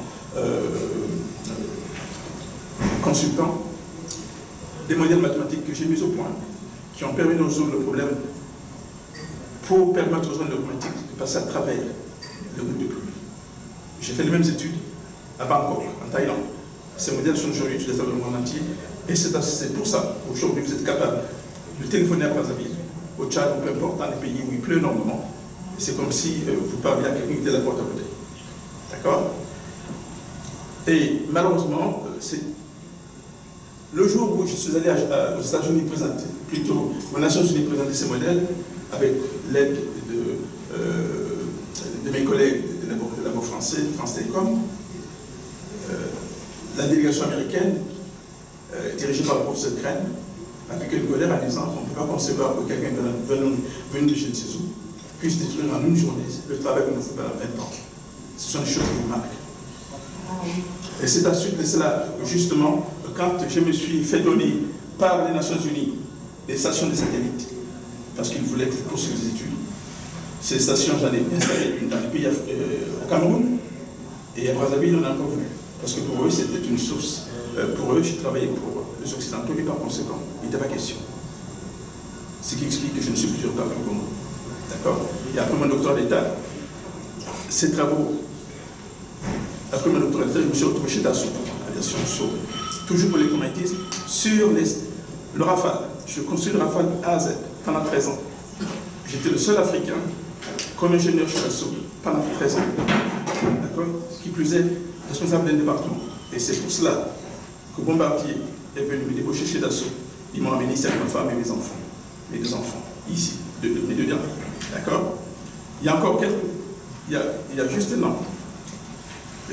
[SPEAKER 7] consultant, des modèles mathématiques que j'ai mis au point, qui ont permis de résoudre le problème pour permettre aux zones électromagnétiques de passer à travers le gouttes de pluie. J'ai fait les mêmes études à Bangkok, en Thaïlande. Ces modèles sont aujourd'hui utilisés dans le monde entier, et c'est pour ça qu'aujourd'hui vous êtes capable de téléphoner à Brazzaville, au Tchad, ou peu importe, dans les pays où il pleut énormément. C'est comme si vous parliez à quelqu'un qui était à la porte à côté. D'accord? Et malheureusement, c'est le jour où je suis allé aux États-Unis présenter, plutôt aux Nations Unies présenter ces modèles, avec l'aide de mes collègues de labo français, France Télécom, la délégation américaine, dirigée par le professeur Crane, a piqué une colère en disant qu'on ne peut pas concevoir que quelqu'un venu de je ne sais où puisse détruire en une journée le travail qu'on a fait pendant 20 ans. Ce sont des choses qui vous marquent. Et c'est à suite de cela que justement, quand je me suis fait donner par les Nations Unies des stations de satellites, parce qu'ils voulaient que je poursuive les études, ces stations, j'en ai installé une dans les pays au Cameroun, et à Brazzaville, on n'a pas voulu. Parce que pour eux, c'était une source. Pour eux, j'ai travaillé pour les Occidentaux, et par conséquent, il n'était pas question. Ce qui explique que je ne suis plus autant que moi. D'accord? Et après mon doctorat d'État, ces travaux, après mon doctorat d'État, je me suis retrouvé chez Dassault, aviation Dassault, toujours pour l'électromagnétisme, sur le Rafale. Je construis le Rafale A à Z pendant 13 ans. J'étais le seul Africain comme ingénieur chez Dassault pendant 13 ans. D'accord? Qui plus est, responsable d'un département. Et c'est pour cela que Bombardier est venu me débaucher chez Dassault. Ils m'ont amené ici avec ma femme et mes enfants. Mes 2 enfants, ici, mes 2 derniers. D'accord? Il y a encore quelques... Il y a juste un an.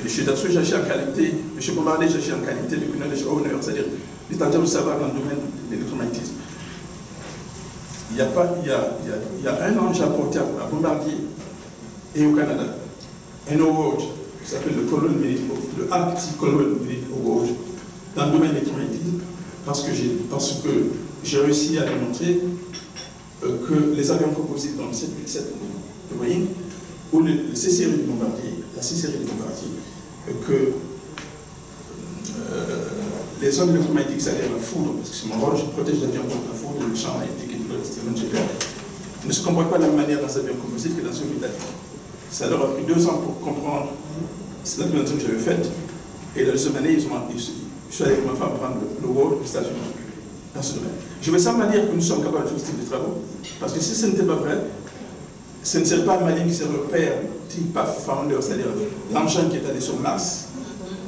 [SPEAKER 7] Et chez Dassault, j'agis en qualité, chez Bombardier, j'agis en qualité de honneur, c'est-à-dire détenteur de savoir dans le domaine de l'électromagnétisme. Il y a 1 an, j'ai apporté à Bombardier et au Canada un award qui s'appelle le Arctic Colonel Merit Award dans le domaine de l'électromagnétisme parce que j'ai réussi à démontrer que que les avions composites dans le 787 de Boeing, ou le C-série de Bombardier, la C-série de Bombardier, que les ondes électromagnétiques, c'est-à-dire la foudre, parce que c'est mon rôle, je protège l'avion contre la foudre, le champ magnétique et tout le reste, ne se comportent pas de la même manière dans un avion composite que dans un métallique. Ça leur a pris 2 ans pour comprendre l'implémentation que j'avais faite, et la deuxième année, je suis allé avec ma femme prendre le rôle des États-Unis dans ce domaine. Je veux simplement dire que nous sommes capables de faire ce type de travaux, parce que si ce n'était pas vrai, ce ne serait pas Mali qui serait le père type PAF Founder, c'est-à-dire l'engin qui est allé sur Mars.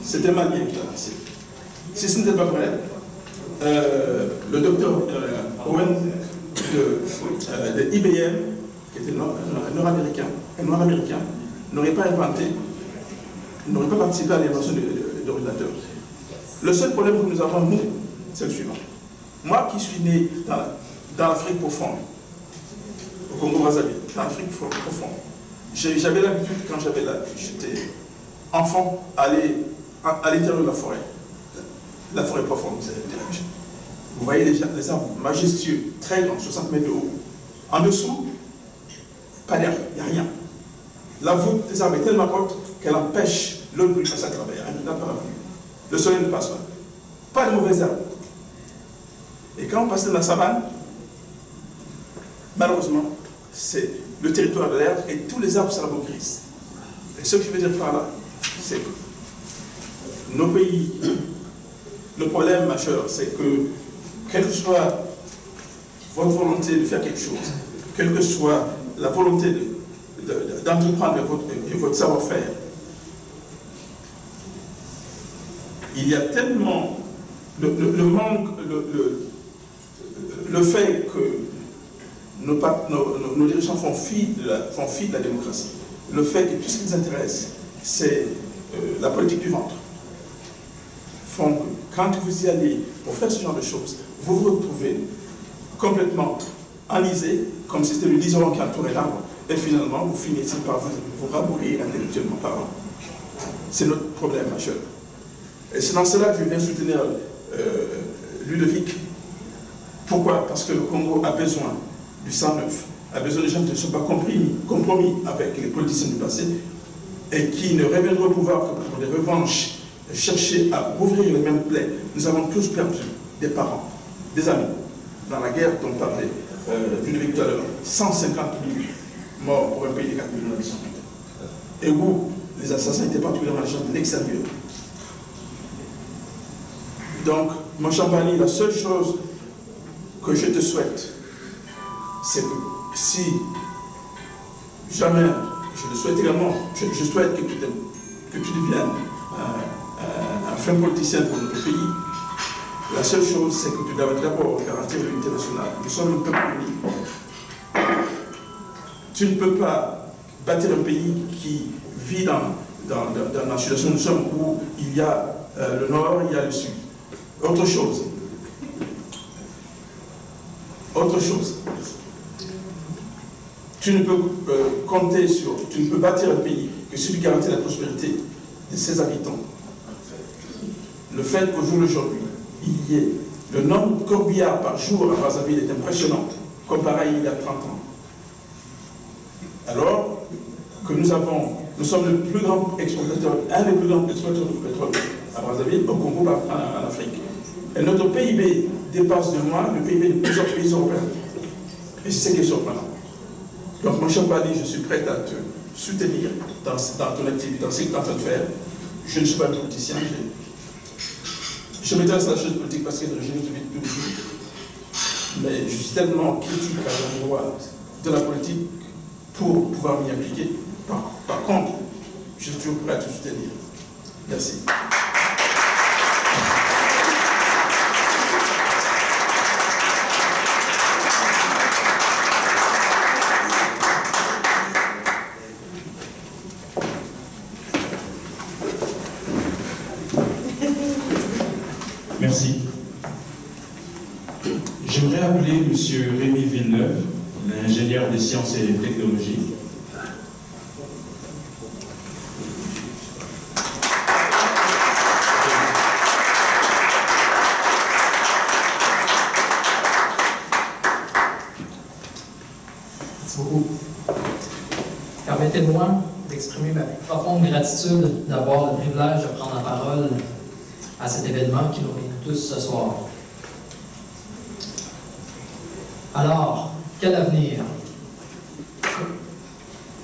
[SPEAKER 7] C'était Malien qui l'a lancé. Si ce n'était pas vrai, le docteur Owen de IBM, qui était nord-américain, n'aurait pas inventé, n'aurait pas participé à l'invention de l'ordinateur. Le seul problème que nous avons, nous, c'est le suivant. Moi qui suis né dans l'Afrique profonde, au Congo-Brazzaville, dans l'Afrique profonde, j'avais l'habitude, quand j'étais enfant, à l'intérieur de la forêt. La forêt profonde, vous voyez les arbres majestueux, très grands, 60 mètres de haut. En dessous, pas d'herbe, il n'y a rien. La voûte des arbres est tellement haute qu'elle empêche le bruit de passer à travers. Le soleil ne passe pas. Pas de mauvaises herbes. Et quand on passe dans la savane, malheureusement, c'est le territoire de l'herbe et tous les arbres sont gris. Et ce que je veux dire par là, c'est que nos pays, le problème majeur, c'est que, quelle que soit votre volonté de faire quelque chose, quelle que soit la volonté d'entreprendre votre savoir-faire, il y a tellement le manque, le fait que nos dirigeants font fi de la démocratie, le fait que tout ce qui les intéresse, c'est la politique du ventre, font que quand vous y allez pour faire ce genre de choses, vous vous retrouvez complètement enlisé, comme si c'était le liseron qui entourait l'arbre, et finalement vous finissez par vous rabourir intellectuellement parlant. C'est notre problème majeur. Et c'est dans cela que je viens soutenir Ludovic. Pourquoi? Parce que le Congo a besoin du sang neuf, a besoin de gens qui ne sont pas compromis avec les politiciens du passé et qui ne reviendront au pouvoir que pour des revanches, chercher à rouvrir les mêmes plaies. Nous avons tous perdu des parents, des amis. Dans la guerre dont parlait Ludovic tout à l'heure, 150 000 morts pour un pays de 4 millions d'habitants. Et où les assassins étaient particulièrement les gens de l'extérieur. Donc, mon Chambani, la seule chose que je te souhaite, c'est que si jamais, je le souhaite également, je souhaite que tu deviennes un fin politicien pour notre pays, la seule chose, c'est que tu dois d'abord garantir l'unité nationale. Nous sommes un peuple uni. Tu ne peux pas bâtir un pays qui vit dans la situation où nous sommes, où il y a le nord, il y a le sud. Autre chose. Tu ne peux compter sur, tu ne peux bâtir un pays que si tu garantis la prospérité de ses habitants. Le fait qu'au jour d'aujourd'hui, il y ait le nombre de corbillards par jour à Brazzaville est impressionnant, comparé à il y a 30 ans. Alors que nous sommes le plus grand exportateur, un des plus grands exportateurs de pétrole à Brazzaville, au Congo, en Afrique. Et notre PIB dépasse de loin le PIB de plusieurs pays européens. Et c'est ce qui est surprenant. Donc, mon cher Bali, je suis prêt à te soutenir dans ton activité, dans ce que tu es en train de faire. Je ne suis pas un politicien. Je m'intéresse à la chose politique parce que je vis tous les jours. Mais je suis tellement critique à l'endroit de la politique pour pouvoir m'y impliquer. Par contre, je suis toujours prêt à te soutenir. Merci.
[SPEAKER 6] Merci. J'aimerais appeler M. Rémi Villeneuve, l'ingénieur des sciences et des technologies.
[SPEAKER 8] témoin d'exprimer ma plus profonde gratitude d'avoir le privilège de prendre la parole à cet événement qui nous réunit tous ce soir. Alors, quel avenir?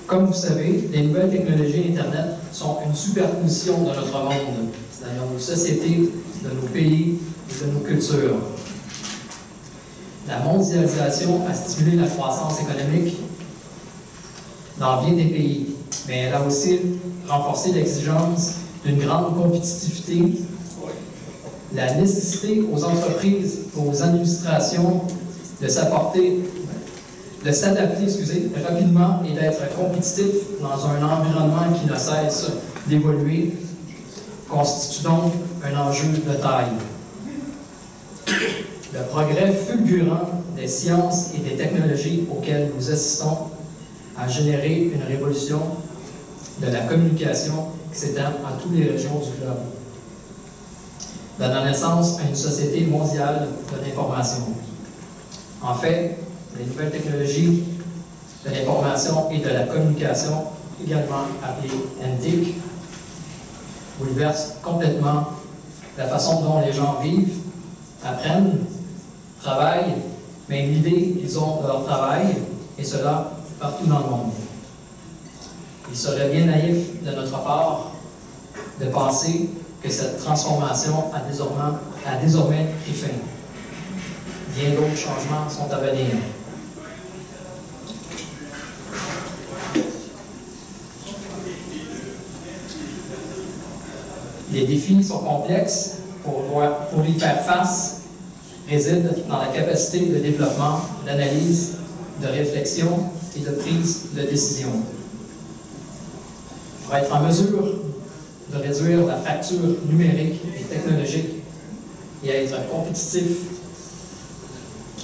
[SPEAKER 8] Comme vous savez, les nouvelles technologies Internet sont une superposition de notre monde, c'est-à-dire nos sociétés, de nos pays et de nos cultures. La mondialisation a stimulé la croissance économique dans bien des pays, mais elle a aussi renforcé l'exigence d'une grande compétitivité, la nécessité aux entreprises, aux administrations de s'adapter rapidement et d'être compétitif dans un environnement qui ne cesse d'évoluer, constitue donc un enjeu de taille. Le progrès fulgurant des sciences et des technologies auxquelles nous assistons a généré une révolution de la communication qui s'étend à toutes les régions du globe, donnant naissance à une société mondiale de l'information. En fait, les nouvelles technologies de l'information et de la communication, également appelées NTIC, bouleversent complètement la façon dont les gens vivent, apprennent, travaillent, même l'idée qu'ils ont de leur travail, et cela partout dans le monde. Il serait bien naïf de notre part de penser que cette transformation a désormais pris fin. Bien d'autres changements sont à venir. Les défis sont complexes. Pour y faire face, résident dans la capacité de développement, d'analyse, de réflexion et de prise de décision. Pour être en mesure de réduire la fracture numérique et technologique et être compétitif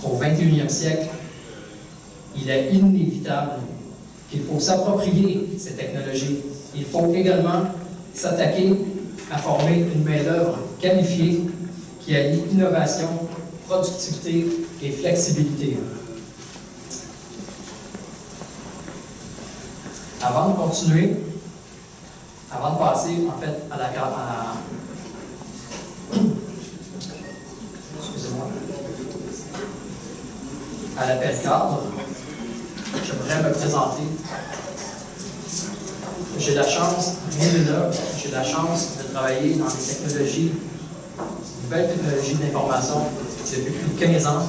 [SPEAKER 8] au 21e siècle, il est inévitable qu'il faut s'approprier ces technologies. Il faut également s'attaquer à former une main-d'œuvre qualifiée qui allie innovation, productivité et flexibilité. Avant de continuer, avant de passer en fait à l'appel cadre, j'aimerais me présenter. J'ai la chance, j'ai la chance de travailler dans les technologies, nouvelles technologies d'information depuis plus de 15 ans.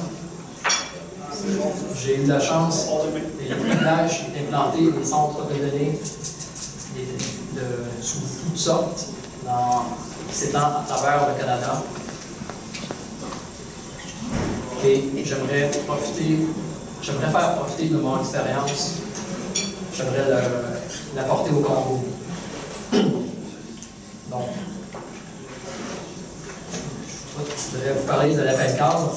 [SPEAKER 8] J'ai eu la chance et le privilège d'implanter des centres de données sous toutes sortes, qui s'étendent à travers le Canada. Et j'aimerais faire profiter de mon expérience. J'aimerais l'apporter au Congo. Donc, je vais vous parler de l'appel cadre.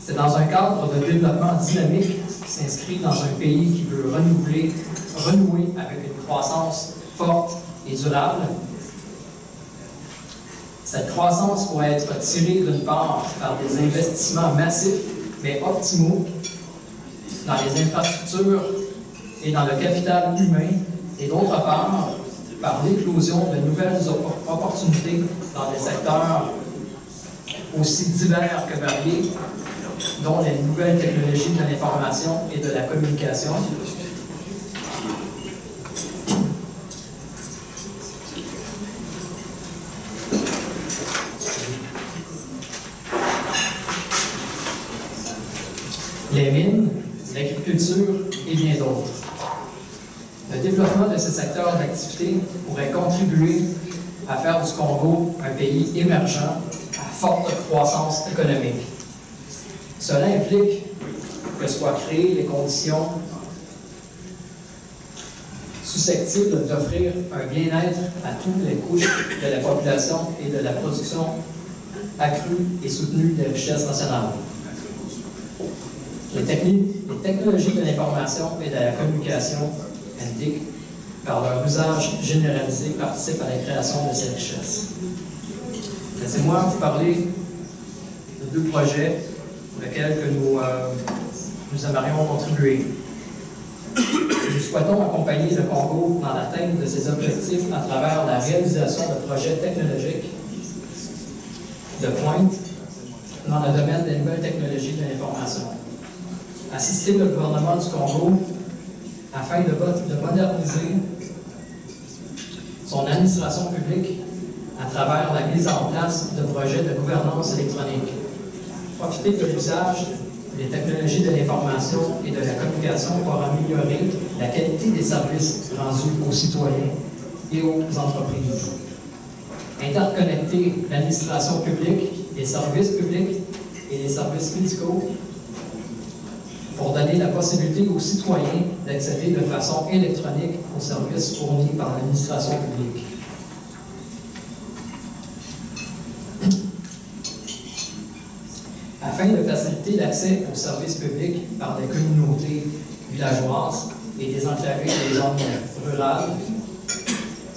[SPEAKER 8] C'est dans un cadre de développement dynamique qui s'inscrit dans un pays qui veut renouer avec une croissance forte et durable. Cette croissance pourrait être tirée d'une part par des investissements massifs mais optimaux dans les infrastructures et dans le capital humain, et d'autre part par l'éclosion de nouvelles opportunités dans des secteurs aussi divers que variés, dont les nouvelles technologies de l'information et de la communication. Les mines, l'agriculture et bien d'autres. Le développement de ces secteurs d'activité pourrait contribuer à faire du Congo un pays émergent à forte croissance économique. Cela implique que soient créées les conditions susceptibles d'offrir un bien-être à toutes les couches de la population et de la production accrue et soutenue des richesses nationales. Les technologies de l'information et de la communication indiquent, par leur usage généralisé, participent à la création de ces richesses. Laissez-moi vous parler de deux projets pour lesquels nous aimerions contribuer. Nous souhaitons accompagner le Congo dans l'atteinte de ses objectifs à travers la réalisation de projets technologiques de pointe dans le domaine des nouvelles technologies de l'information. Assister le gouvernement du Congo afin de moderniser son administration publique à travers la mise en place de projets de gouvernance électronique. Profiter de l'usage des technologies de l'information et de la communication pour améliorer la qualité des services rendus aux citoyens et aux entreprises. Interconnecter l'administration publique, les services publics et les services médicaux pour donner la possibilité aux citoyens d'accéder de façon électronique aux services fournis par l'administration publique. Afin de faciliter l'accès aux services publics par les communautés villageoises et désenclaver les zones rurales,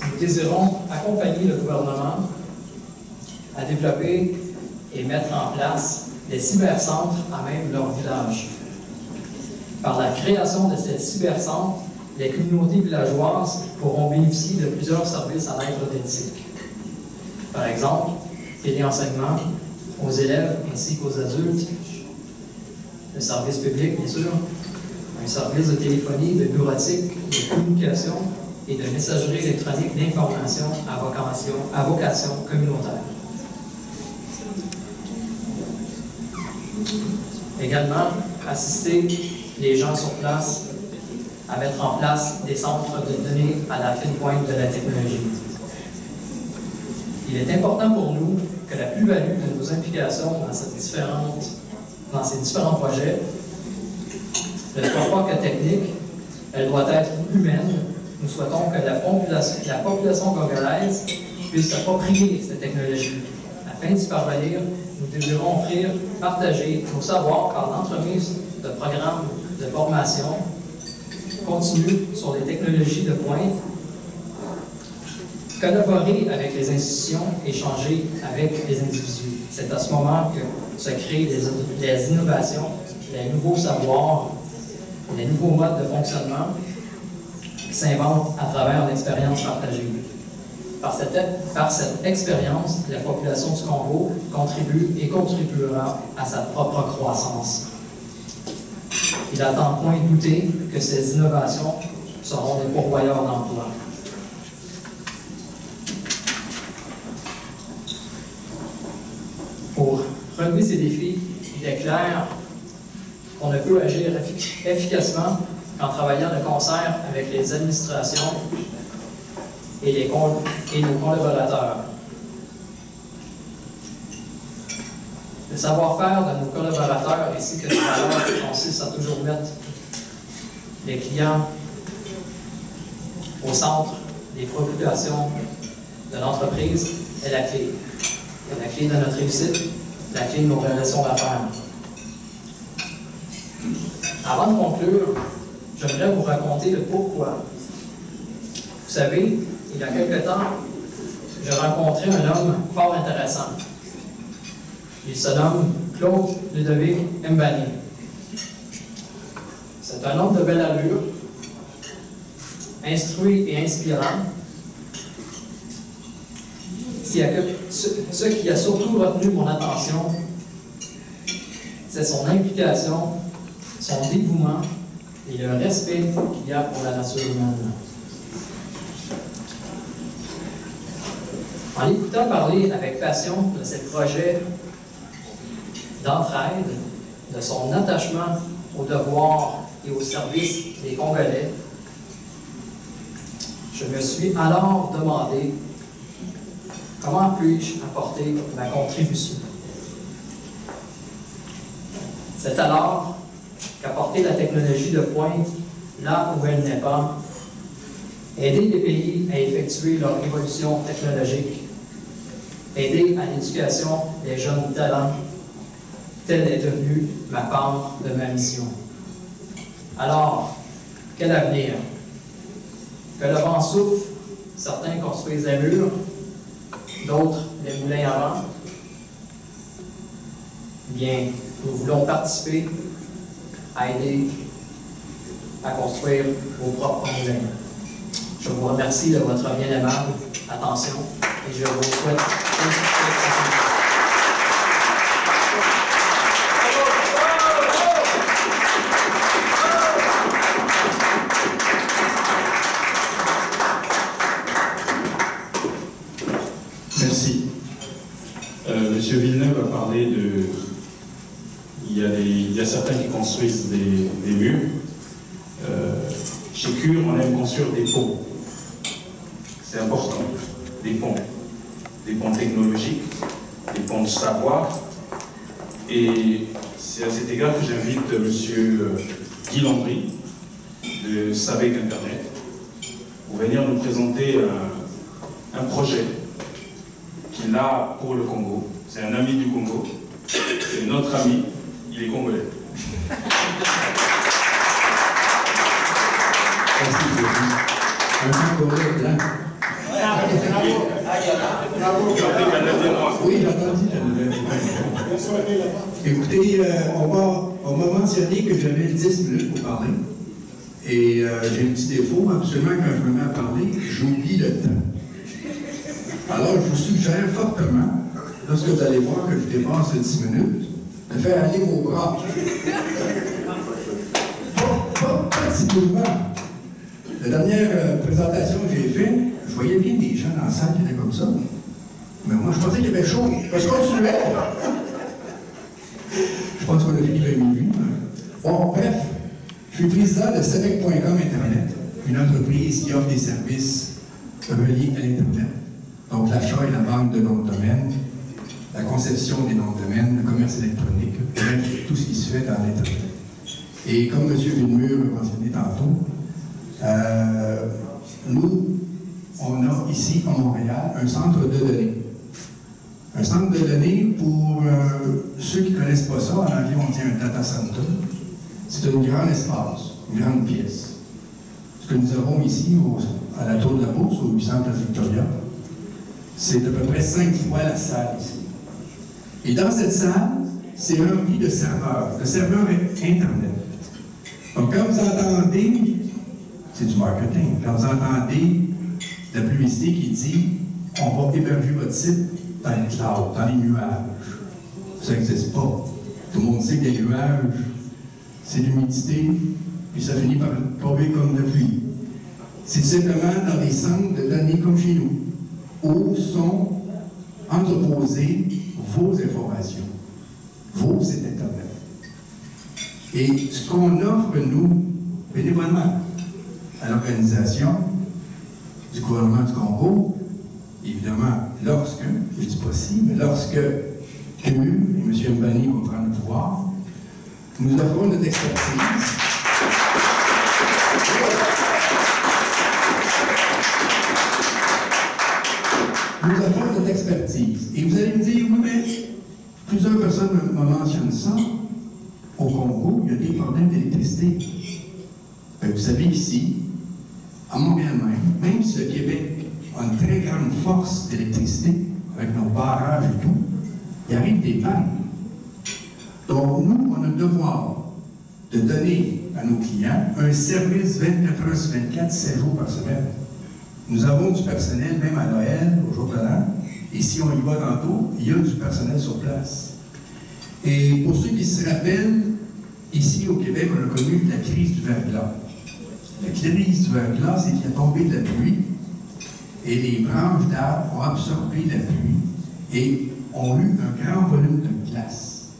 [SPEAKER 8] nous désirons accompagner le gouvernement à développer et mettre en place des cybercentres à même leur village. Par la création de ces cybercentres, les communautés villageoises pourront bénéficier de plusieurs services à l'aide d'éthique. Par exemple, téléenseignement aux élèves ainsi qu'aux adultes, le service public, bien sûr, un service de téléphonie, de bureautique, de communication et de messagerie électronique d'information à vocation communautaire. Également, assister les gens sur place à mettre en place des centres de données à la fine pointe de la technologie. Il est important pour nous que la plus-value de nos implications dans ces différents projets ne soit pas que technique, elle doit être humaine. Nous souhaitons que la population congolaise puisse s'approprier cette technologie. Afin d'y parvenir, nous désirons partager nos savoirs par l'entremise de programmes de formation continue sur les technologies de pointe, collaborer avec les institutions, échanger avec les individus. C'est à ce moment que se créent les innovations, les nouveaux savoirs, les nouveaux modes de fonctionnement qui s'inventent à travers l'expérience partagée. Par cette expérience, la population du Congo contribue et contribuera à sa propre croissance. Il n'attend point douter que ces innovations seront des pourvoyeurs d'emplois. Pour relever ces défis, il est clair qu'on ne peut agir efficacement qu'en travaillant de concert avec les administrations et nos collaborateurs. Le savoir-faire de nos collaborateurs ainsi que les valeurs qui consistent à toujours mettre les clients au centre des préoccupations de l'entreprise est la clé. C'est la clé de notre réussite, la clé de nos relations d'affaires. Avant de conclure, j'aimerais vous raconter le pourquoi. Vous savez, il y a quelque temps, j'ai rencontré un homme fort intéressant. Il se nomme Claude Ludovic Mbani. C'est un homme de belle allure, instruit et inspirant. Ce qui a surtout retenu mon attention, c'est son implication, son dévouement et le respect qu'il y a pour la nature humaine. En l'écoutant parler avec passion de ses projets d'entraide, de son attachement aux devoirs et au service des Congolais, je me suis alors demandé comment puis-je apporter ma contribution. C'est alors qu'apporter la technologie de pointe là où elle n'est pas, aider les pays à effectuer leur évolution technologique, aider à l'éducation des jeunes talents, telle est devenue ma part de ma mission. Alors, quel avenir? Que le vent souffle, certains construisent des murs, d'autres les moulins à vent. Bien, nous voulons participer à aider à construire vos propres moulins. Je vous remercie de votre bien aimable attention et je vous souhaite
[SPEAKER 6] Merci. Monsieur Villeneuve a parlé de... Il y a certains qui construisent des murs. Chez Cure, on aime construire des ponts. C'est important. Des ponts. Des ponts technologiques, des ponts de savoir. Et c'est à cet égard que j'invite monsieur Guy Landry de SAVEC Internet pour venir nous présenter un projet qu'il a pour le Congo. C'est un ami du Congo. C'est notre ami, il est congolais.
[SPEAKER 9] Merci beaucoup. Un Congolais blanc. Oui, j'ai entendu. Écoutez, on m'a mentionné que j'avais 10 minutes pour parler. Et j'ai un petit défaut, absolument, quand je me mets à parler, j'oublie le temps. Alors, je vous suggère fortement, lorsque vous allez voir que je dépasse les 10 minutes, de faire aller vos bras. Pas de petit mouvement. La dernière présentation que j'ai faite, je voyais bien des gens dans la salle qui étaient comme ça. Mais moi, je pensais qu'il y avait chaud. Je continuais. Je pense qu'on a fini vers minuit. Bon, bref, je suis président de SAVEC.com Internet, une entreprise qui offre des services reliés à l'Internet. Donc, l'achat et la vente de noms de domaine, la conception des noms de domaine, le commerce électronique, bref, tout ce qui se fait dans l'Internet. Et comme M. Villemur l'a mentionné tantôt, nous, on a ici, à Montréal, un centre de données. Un centre de données, pour ceux qui ne connaissent pas ça, en anglais, on dit un data center. C'est un grand espace, une grande pièce. Ce que nous avons ici, à la Tour de la Bourse, au 800 Place Victoria, c'est à peu près 5 fois la salle ici. Et dans cette salle, c'est rempli de serveurs Internet. Donc, quand vous entendez, c'est du marketing, quand vous entendez la publicité qui dit « on va héberger votre site dans le cloud, dans les nuages », ça n'existe pas. Tout le monde sait que les nuages, c'est l'humidité, puis ça finit par tomber comme de la pluie. C'est simplement dans des centres de données comme chez nous, où sont entreposées vos informations, vos sites Internet. Et ce qu'on offre, nous, bénévolement, à l'organisation du gouvernement du Congo, évidemment, lorsque, je ne dis pas si, mais lorsque QU et M. Mbani vont prendre le pouvoir, nous offrons notre expertise. Nous offrons notre expertise. Et vous allez me dire, oui, mais plusieurs personnes me mentionnent ça. Au Congo, il y a des problèmes d'électricité. Vous savez ici, à Montréal même si le Québec a une très grande force d'électricité, avec nos barrages et tout, il arrive des pannes. Donc, nous, on a le devoir de donner à nos clients un service 24 heures sur 24, 7 jours par semaine. Nous avons du personnel, même à Noël, au jour de l'an, et si on y va tantôt, il y a du personnel sur place. Et pour ceux qui se rappellent, ici au Québec, on a connu la crise du verglas. La crise du verglas, c'est qu'il a tombé de la pluie, et les branches d'arbres ont absorbé la pluie, et ont eu un grand volume de glace.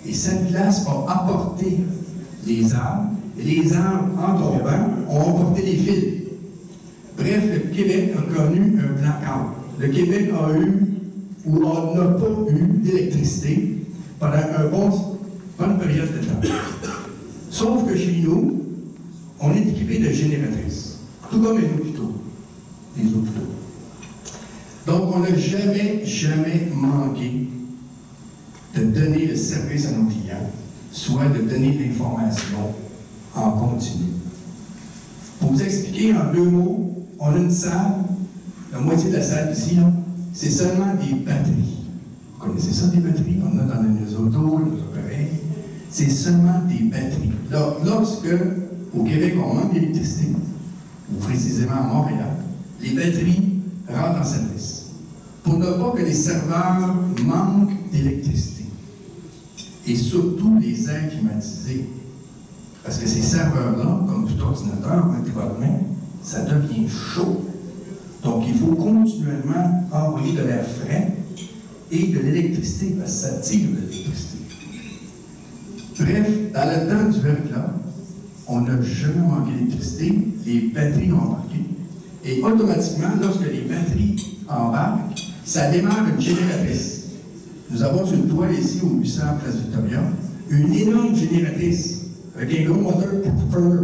[SPEAKER 9] Et cette glace a apporté les arbres, et les arbres, en tombant, ont emporté les fils. Bref, le Québec a connu un blackout. Le Québec a eu, ou on n'a pas eu d'électricité pendant une bonne période de temps. Sauf que chez nous, on est équipé de génératrices, tout comme les hôpitaux. Donc, on n'a jamais manqué de donner le service à nos clients, soit de donner de l'information en continu. Pour vous expliquer en 2 mots, on a une salle, la moitié de la salle ici, c'est seulement des batteries. Vous connaissez ça, des batteries? On a dans les autos, les appareils. C'est seulement des batteries. Lorsque au Québec, on manque d'électricité, ou précisément à Montréal, les batteries rentrent en service. Pour ne pas que les serveurs manquent d'électricité. Et surtout les airs climatisés. Parce que ces serveurs-là, comme tout ordinateur, mettez votre main, ça devient chaud. Donc, il faut continuellement envoyer de l'air frais et de l'électricité, parce que ça tire de l'électricité. Bref, dans le temps du verglas, on n'a jamais manqué d'électricité, les batteries ont embarqué, et automatiquement, lorsque les batteries embarquent, ça démarre une génératrice. Nous avons sur le toit ici, au 800 Place Victoria, une énorme génératrice, avec un gros moteur Caterpillar,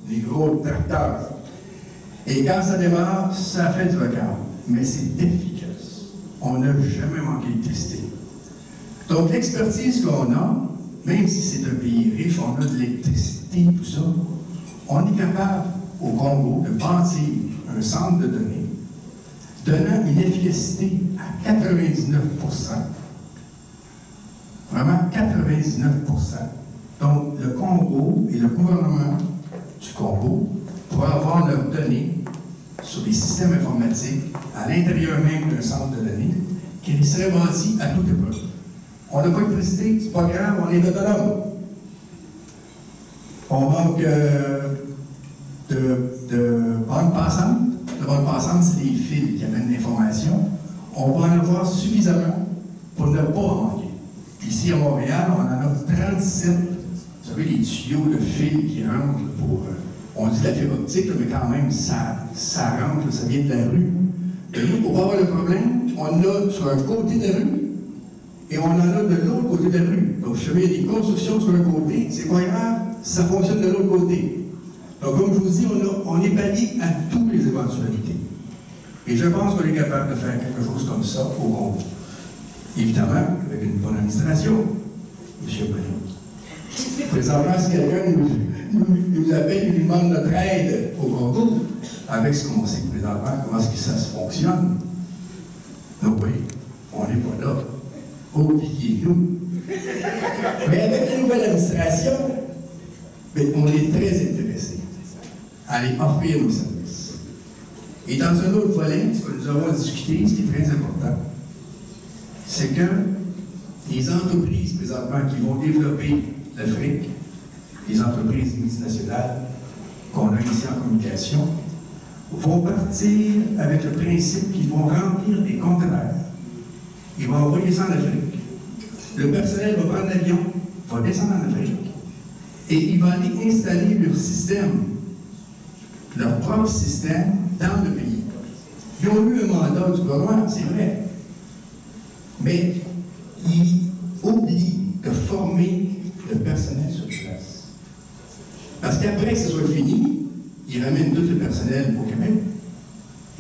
[SPEAKER 9] des gros tracteurs. Et quand ça démarre, ça fait du vacarme, mais c'est efficace. On n'a jamais manqué d'électricité. Donc, l'expertise qu'on a, même si c'est un pays riche, on a de l'électricité, tout ça, on est capable, au Congo, de bâtir un centre de données donnant une efficacité à 99%. Vraiment 99%. Donc, le Congo et le gouvernement du Congo pourraient avoir leurs données sur des systèmes informatiques à l'intérieur même d'un centre de données qui seraient bâtis à toute époque. On n'a pas d'électricité, c'est pas grave, on est autonome. On manque de bandes passantes. La bande passante, c'est les fils qui amènent l'information. On va en avoir suffisamment pour ne pas en manquer. Ici à Montréal, on en a 37, vous savez, les tuyaux de fils qui rentrent pour. On dit la fibre optique, mais quand même, ça rentre, ça vient de la rue. Et nous, pour pas avoir le problème, on a sur un côté de la rue et on en a de l'autre côté de la rue. Donc, je savais, il y a des constructions sur un côté, c'est pas grave, ça fonctionne de l'autre côté. Donc, comme je vous dis, on est pallié à toutes les éventualités. Et je pense qu'on est capable de faire quelque chose comme ça au Congo. Évidemment, avec une bonne administration, M. Bruno. Présentement, si quelqu'un nous appelle et nous demande notre aide au Congo, avec ce qu'on sait présentement, comment est-ce que ça se fonctionne, donc oui, on n'est pas là. Oubliez-nous. Mais avec la nouvelle administration, on est très intéressés à aller offrir nos services. Et dans un autre volet, ce que nous avons discuté, ce qui est très important, c'est que les entreprises présentement qui vont développer l'Afrique, les entreprises multinationales qu'on a ici en communication, vont partir avec le principe qu'ils vont remplir des conteneurs. Ils vont envoyer ça en Afrique. Le personnel va prendre l'avion, va descendre en Afrique, et il va aller installer leur système, leur propre système, dans le pays. Ils ont eu un mandat du gouvernement, c'est vrai. Mais ils oublient de former le personnel sur place. Parce qu'après que ce soit fini, ils ramènent tout le personnel au Québec.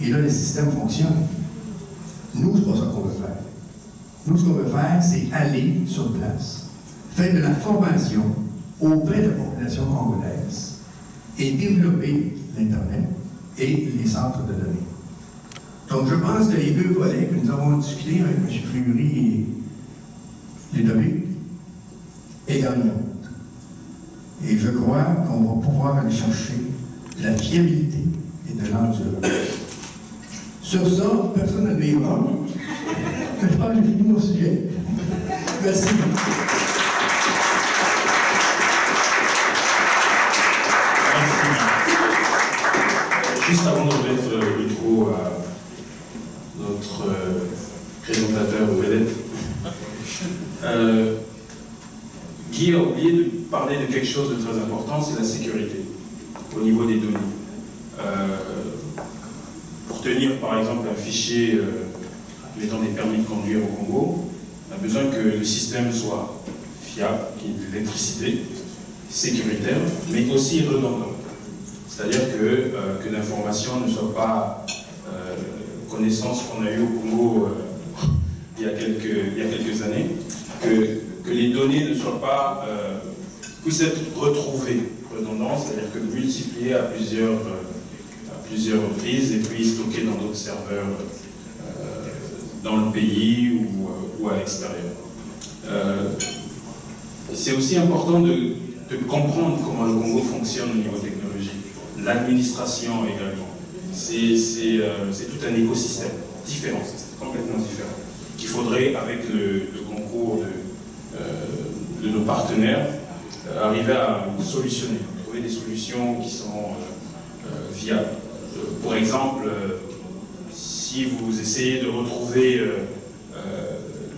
[SPEAKER 9] Et là, le système fonctionne. Nous, c'est pas ça qu'on veut faire. Nous, ce qu'on veut faire, c'est aller sur place, faire de la formation auprès de la population congolaise et développer l'Internet et les centres de données. Donc, je pense que les deux volets que nous avons discutés avec M. Fleury et Ludovic est gagnant. Et je crois qu'on va pouvoir aller chercher la fiabilité et de l'endurance. Sur ça, personne n'a de débat. Je crois que j'ai fini mon sujet. Merci.
[SPEAKER 6] Juste avant de mettre le micro à notre présentateur vedette, Guy a oublié de parler de quelque chose de très important, c'est la sécurité au niveau des données. Pour tenir par exemple un fichier mettant des permis de conduire au Congo, on a besoin que le système soit fiable, qu'il y ait de l'électricité, sécuritaire, mais aussi redondant. C'est-à-dire que l'information ne soit pas connaissance qu'on a eue au Congo il y a quelques années, que les données ne soient pas, puissent être retrouvées, redondantes, c'est-à-dire que multipliées à plusieurs reprises et puis stockées dans d'autres serveurs dans le pays ou à l'extérieur. C'est aussi important de de comprendre comment le Congo fonctionne au niveau technologique, l'administration également. C'est tout un écosystème différent, complètement différent, qu'il faudrait, avec le concours de nos partenaires, arriver à solutionner, trouver des solutions qui sont viables. Pour exemple, si vous essayez de retrouver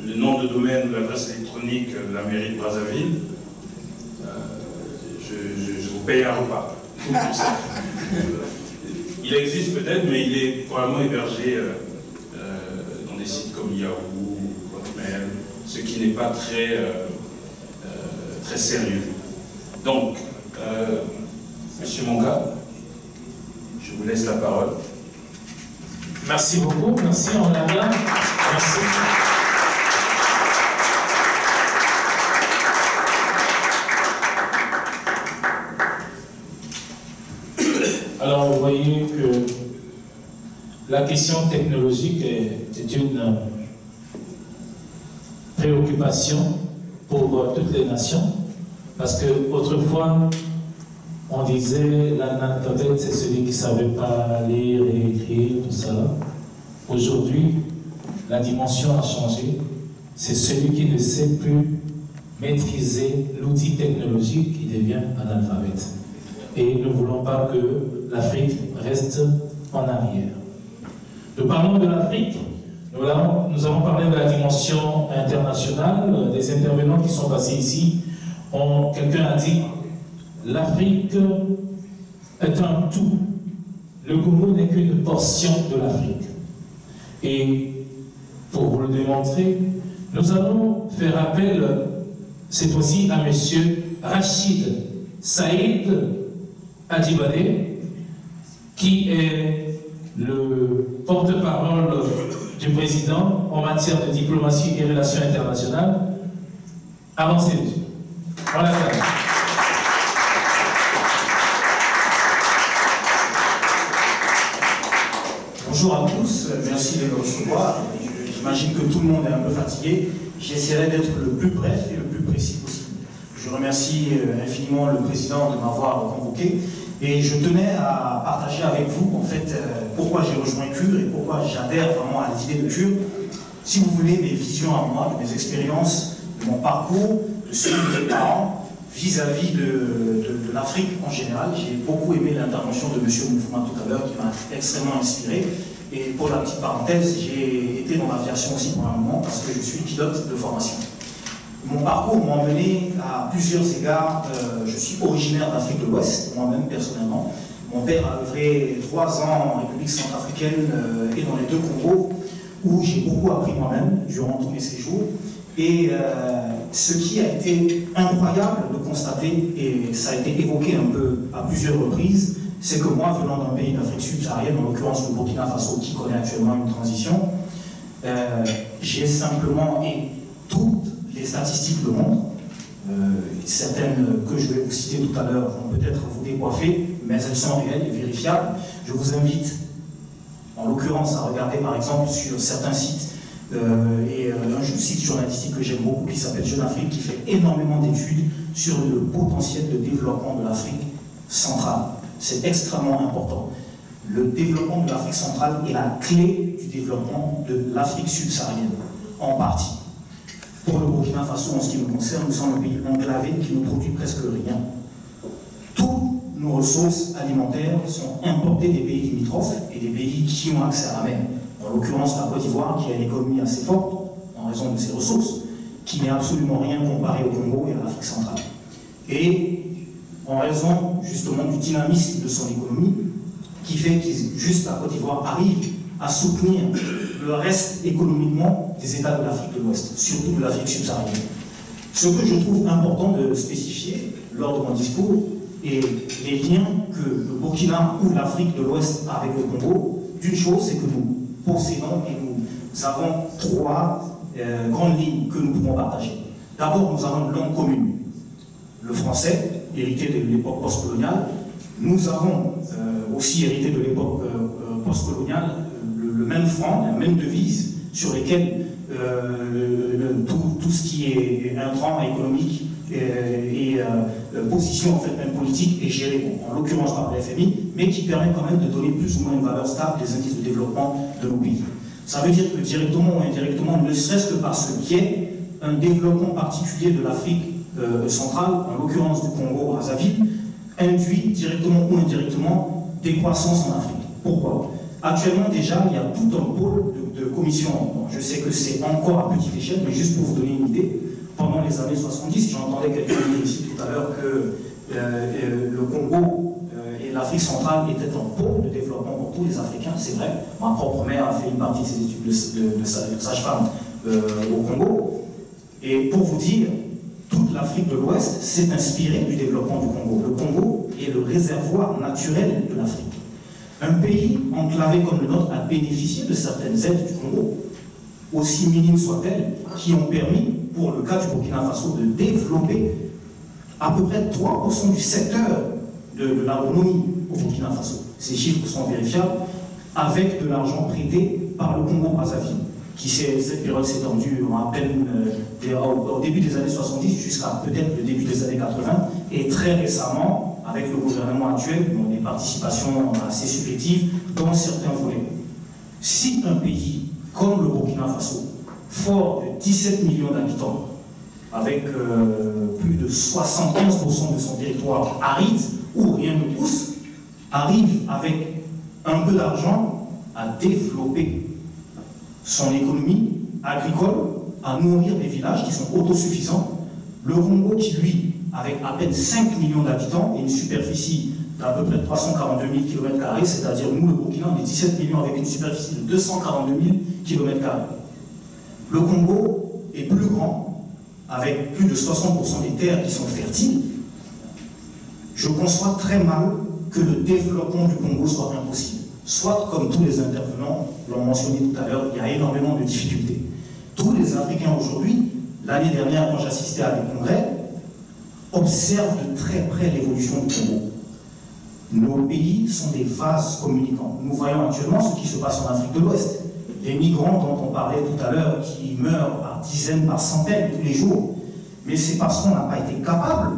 [SPEAKER 6] le nom de domaine de l'adresse électronique de la mairie de Brazzaville, je vous paye un repas. Il existe peut-être, mais il est probablement hébergé dans des sites comme Yahoo ou Hotmail, ce qui n'est pas très sérieux. Donc, Monsieur Monga, je vous laisse la parole.
[SPEAKER 4] Merci beaucoup, merci Orlando. Merci. Alors, vous voyez que la question technologique est une préoccupation pour toutes les nations, parce que autrefois, on disait l'analphabète, c'est celui qui ne savait pas lire et écrire, tout ça. Aujourd'hui, la dimension a changé. C'est celui qui ne sait plus maîtriser l'outil technologique qui devient analphabète. Et nous ne voulons pas que l'Afrique reste en arrière. Nous parlons de l'Afrique, nous avons parlé de la dimension internationale, des intervenants qui sont passés ici. Quelqu'un a dit, l'Afrique est un tout. Le Congo n'est qu'une portion de l'Afrique. Et pour vous le démontrer, nous allons faire appel cette fois-ci à M. Rachid Saïd Adjibadé, qui est le porte-parole du président en matière de diplomatie et relations internationales. Avancez, monsieur. Voilà.
[SPEAKER 10] Bonjour à tous, merci de me recevoir. J'imagine que tout le monde est un peu fatigué. J'essaierai d'être le plus bref et le plus précis possible. Je remercie infiniment le président de m'avoir convoqué et je tenais à partager avec vous en fait pourquoi j'ai rejoint CUR et pourquoi j'adhère vraiment à l'idée de CUR. Si vous voulez, mes visions à moi, de mes expériences, de mon parcours, de celui de mes parents vis-à-vis de l'Afrique en général. J'ai beaucoup aimé l'intervention de M. Moufouma tout à l'heure qui m'a extrêmement inspiré. Et pour la petite parenthèse, j'ai été dans l'aviation aussi pour un moment parce que je suis pilote de formation. Mon parcours m'a mené à plusieurs égards. Je suis originaire d'Afrique de l'Ouest, moi-même personnellement. Mon père a œuvré 3 ans en République centrafricaine et dans les 2 Congos, où j'ai beaucoup appris moi-même durant tous mes séjours. Et ce qui a été incroyable de constater, et ça a été évoqué un peu à plusieurs reprises, c'est que moi, venant d'un pays d'Afrique subsaharienne, en l'occurrence le Burkina Faso, qui connaît actuellement une transition, j'ai simplement, et toutes les statistiques le montrent, certaines que je vais vous citer tout à l'heure vont peut-être vous décoiffer, mais elles sont réelles et vérifiables. Je vous invite, en l'occurrence, à regarder par exemple sur certains sites, et un site journalistique que j'aime beaucoup qui s'appelle Jeune Afrique, qui fait énormément d'études sur le potentiel de développement de l'Afrique centrale. C'est extrêmement important. Le développement de l'Afrique centrale est la clé du développement de l'Afrique subsaharienne, en partie. Pour le Burkina Faso, en ce qui nous concerne, nous sommes un pays enclavé qui ne produit presque rien. Toutes nos ressources alimentaires sont importées des pays limitrophes et des pays qui ont accès à la mer. En l'occurrence, la Côte d'Ivoire, qui a une économie assez forte en raison de ses ressources, qui n'est absolument rien comparé au Congo et à l'Afrique centrale. Et en raison justement du dynamisme de son économie, qui fait que juste la Côte d'Ivoire arrive à soutenir le reste économiquement des États de l'Afrique de l'Ouest, surtout de l'Afrique subsaharienne. Ce que je trouve important de spécifier lors de mon discours est les liens que le Burkina ou l'Afrique de l'Ouest a avec le Congo. D'une chose, c'est que nous possédons et nous avons 3 grandes lignes que nous pouvons partager. D'abord, nous avons une langue commune, le français, hérité de l'époque postcoloniale. Nous avons aussi hérité de l'époque postcoloniale le même franc, la même devise sur lesquelles tout ce qui est intrant économique position en fait même politique est gérée, en l'occurrence par le FMI, mais qui permet quand même de donner plus ou moins une valeur stable des indices de développement de nos pays. Ça veut dire que directement ou indirectement, ne serait-ce que par ce biais, un développement particulier de l'Afrique centrale, en l'occurrence du Congo-Brazzaville, induit directement ou indirectement des croissances en Afrique. Pourquoi? Actuellement déjà, il y a tout un pôle de commissions. Bon, je sais que c'est encore à petite échelle, mais juste pour vous donner une idée, pendant les années 70, j'entendais quelqu'un dire ici tout à l'heure que le Congo et l'Afrique centrale étaient un pôle de développement pour tous les Africains, c'est vrai. Ma propre mère a fait une partie de ses études de sage-femme au Congo. Et pour vous dire, toute l'Afrique de l'Ouest s'est inspirée du développement du Congo. Le Congo est le réservoir naturel de l'Afrique. Un pays enclavé comme le nôtre a bénéficié de certaines aides du Congo, aussi minimes soient-elles, qui ont permis, pour le cas du Burkina Faso, de développer à peu près 3% du secteur de l'agronomie au Burkina Faso. Ces chiffres sont vérifiables, avec de l'argent prêté par le Congo-Brazzaville, qui cette période s'est étendue à peine au début des années 70 jusqu'à peut-être le début des années 80, et très récemment, avec le gouvernement actuel, des participations assez supplétives dans certains volets. Si un pays comme le Burkina Faso, fort de 17 millions d'habitants, avec plus de 75% de son territoire aride, où rien ne pousse, arrive avec un peu d'argent à développer son économie agricole, à nourrir des villages qui sont autosuffisants. Le Congo qui, lui, avec à peine 5 millions d'habitants et une superficie d'à peu près 342 000 km², c'est-à-dire nous, le Burkina, on est 17 millions avec une superficie de 242 000 km². Le Congo est plus grand, avec plus de 60% des terres qui sont fertiles. Je conçois très mal que le développement du Congo soit impossible. Soit, comme tous les intervenants l'ont mentionné tout à l'heure, il y a énormément de difficultés. Tous les Africains aujourd'hui, l'année dernière, quand j'assistais à des congrès, observent de très près l'évolution du Congo. Nos pays sont des vases communicants. Nous voyons actuellement ce qui se passe en Afrique de l'Ouest. Les migrants dont on parlait tout à l'heure, qui meurent par dizaines, par centaines tous les jours. Mais c'est parce qu'on n'a pas été capable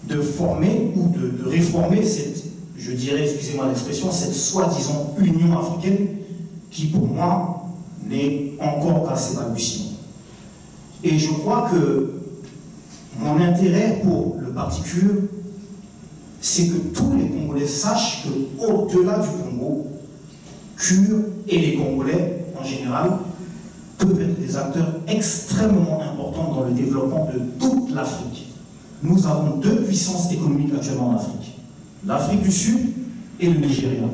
[SPEAKER 10] de former ou de réformer cette, je dirais, excusez-moi l'expression, cette soi-disant Union africaine qui, pour moi, n'est encore qu'à ses balbutiements. Et je crois que mon intérêt pour le Parti CUR, c'est que tous les Congolais sachent qu'au-delà du Congo, CUR et les Congolais, en général, peuvent être des acteurs extrêmement importants dans le développement de toute l'Afrique. Nous avons deux puissances économiques actuellement en Afrique, l'Afrique du Sud et le Nigeria.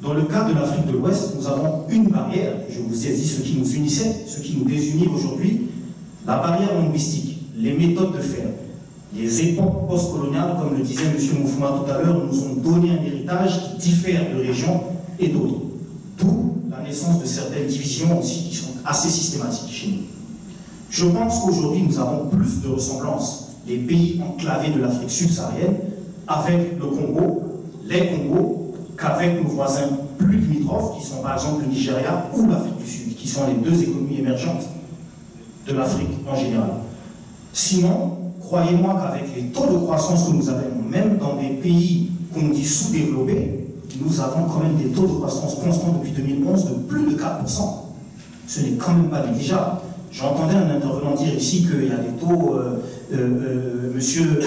[SPEAKER 10] Dans le cas de l'Afrique de l'Ouest, nous avons une barrière, je vous ai dit ce qui nous unissait, ce qui nous désunit aujourd'hui, la barrière linguistique, les méthodes de faire. Les époques postcoloniales, comme le disait M. Moufouma tout à l'heure, nous ont donné un héritage qui diffère de régions et d'autres. D'où la naissance de certaines divisions aussi qui sont assez systématiques chez nous. Je pense qu'aujourd'hui, nous avons plus de ressemblances, les pays enclavés de l'Afrique subsaharienne, avec le Congo, les Congos, qu'avec nos voisins plus limitrophes, qui sont par exemple le Nigeria ou l'Afrique du Sud, qui sont les deux économies émergentes de l'Afrique en général. Sinon, croyez-moi qu'avec les taux de croissance que nous avons, même dans des pays qu'on dit sous-développés, nous avons quand même des taux de croissance constants depuis 2011 de plus de 4%. Ce n'est quand même pas négligeable. J'entendais un intervenant dire ici qu'il y a des taux, monsieur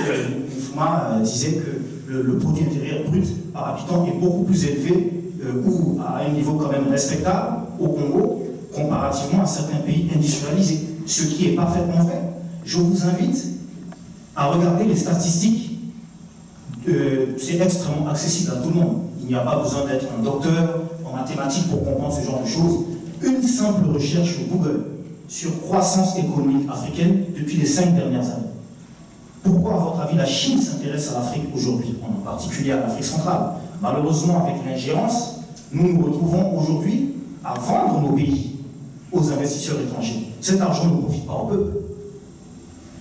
[SPEAKER 10] Moufouma disait que le produit intérieur brut par habitant est beaucoup plus élevé ou à un niveau quand même respectable au Congo comparativement à certains pays industrialisés, ce qui est parfaitement vrai. Je vous invite à regarder les statistiques. C'est extrêmement accessible à tout le monde. Il n'y a pas besoin d'être un docteur en mathématiques pour comprendre ce genre de choses. Une simple recherche sur Google sur croissance économique africaine depuis les 5 dernières années. Pourquoi, à votre avis, la Chine s'intéresse à l'Afrique aujourd'hui, en particulier à l'Afrique centrale? Malheureusement, avec l'ingérence, nous nous retrouvons aujourd'hui à vendre nos pays aux investisseurs étrangers. Cet argent ne profite pas au peuple.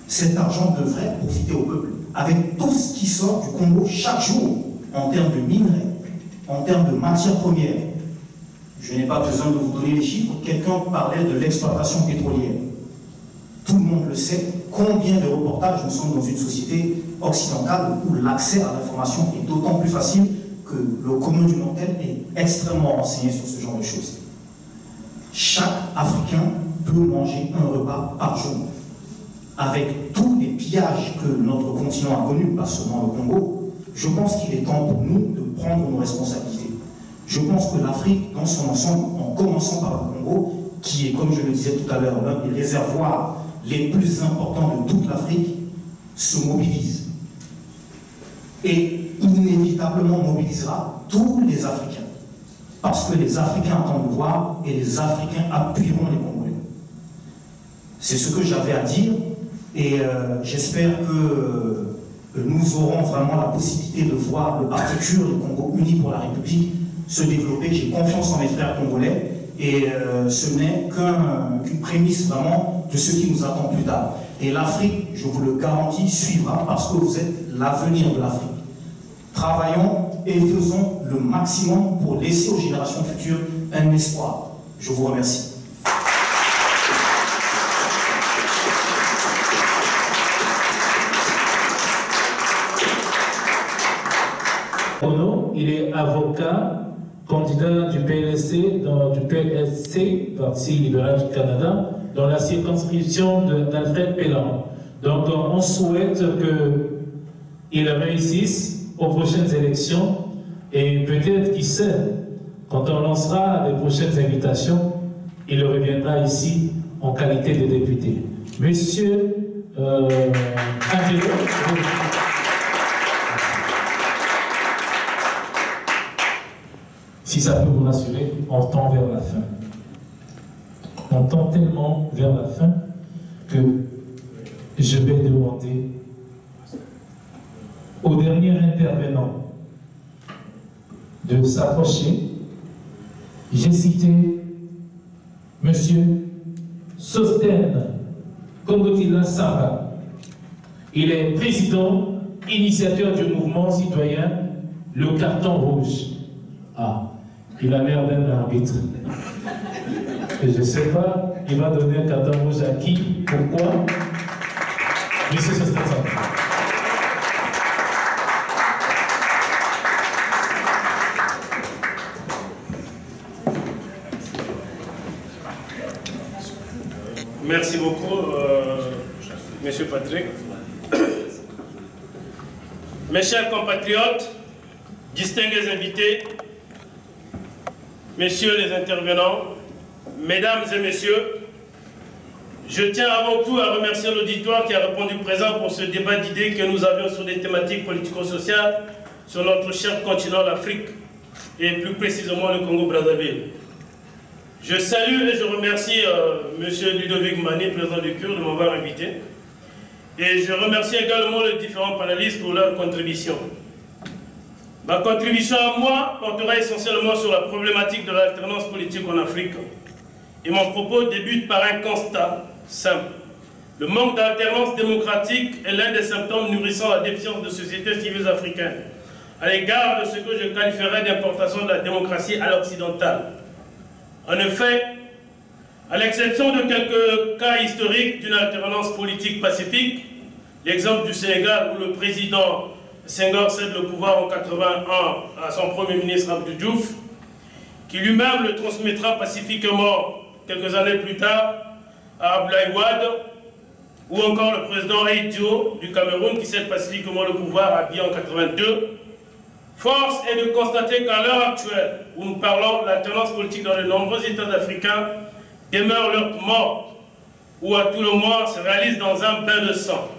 [SPEAKER 10] Cet argent devrait profiter au peuple, avec tout ce qui sort du Congo chaque jour, en termes de minerais, en termes de matières premières. Je n'ai pas besoin de vous donner les chiffres. Quelqu'un parlait de l'exploitation pétrolière. Tout le monde le sait, combien de reportages nous sommes dans une société occidentale où l'accès à l'information est d'autant plus facile que le commun du mortel est extrêmement renseigné sur ce genre de choses. Chaque Africain peut manger un repas par jour. Avec tous les pillages que notre continent a connus, pas seulement le Congo, je pense qu'il est temps pour nous de prendre nos responsabilités. Je pense que l'Afrique, dans son ensemble, en commençant par le Congo, qui est, comme je le disais tout à l'heure, l'un des réservoirs les plus importants de toute l'Afrique, se mobilise. Et inévitablement mobilisera tous les Africains. Parce que les Africains attendent de voir et les Africains appuieront les Congolais. C'est ce que j'avais à dire et j'espère que nous aurons vraiment la possibilité de voir le Parti kurde, le Congo uni pour la République, se développer. J'ai confiance en mes frères congolais et ce n'est qu'une prémisse vraiment de ce qui nous attend plus tard. Et l'Afrique, je vous le garantis, suivra parce que vous êtes l'avenir de l'Afrique. Travaillons et faisons le maximum pour laisser aux générations futures un espoir. Je vous remercie.
[SPEAKER 4] Il est avocat, candidat du PLC, du PLC, Parti libéral du Canada, dans la circonscription d'Alfred Pellan. Donc on souhaite qu'il réussisse aux prochaines élections et peut-être, qui sait, quand on lancera les prochaines invitations, il reviendra ici en qualité de député. Monsieur Angelo, si ça peut vous rassurer, on tend vers la fin. On tend tellement vers la fin que je vais demander au dernier intervenant de s'approcher. J'ai cité M. Sostène Kongotila Samba. Il est président, initiateur du mouvement citoyen Le Carton Rouge. Ah, il a l'air d'un arbitre. Et je ne sais pas, il va donner un carton rouge à qui, pourquoi. Monsieur Sostène Samba.
[SPEAKER 3] Merci beaucoup, Monsieur Patrick. Mes chers compatriotes, distingués invités, messieurs les intervenants, mesdames et messieurs, je tiens avant tout à remercier l'auditoire qui a répondu présent pour ce débat d'idées que nous avions sur des thématiques politico-sociales sur notre cher continent, l'Afrique, et plus précisément le Congo-Brazzaville. Je salue et je remercie M. Ludovic Mani, président du CUR, de m'avoir invité. Et je remercie également les différents panélistes pour leur contribution. Ma contribution à moi portera essentiellement sur la problématique de l'alternance politique en Afrique. Et mon propos débute par un constat simple. Le manque d'alternance démocratique est l'un des symptômes nourrissant la défiance de sociétés civiles africaines à l'égard de ce que je qualifierais d'importation de la démocratie à l'occidentale. En effet, à l'exception de quelques cas historiques d'une alternance politique pacifique, l'exemple du Sénégal où le président Senghor cède le pouvoir en 1981 à son premier ministre Abdou Diouf, qui lui-même le transmettra pacifiquement quelques années plus tard à Abdoulaye Wade, ou encore le président Ahidjo du Cameroun qui cède pacifiquement le pouvoir à Biya en 1982, force est de constater qu'à l'heure actuelle, où nous parlons, l'alternance politique dans de nombreux États africains demeure leur mort, ou à tout le moins se réalise dans un bain de sang.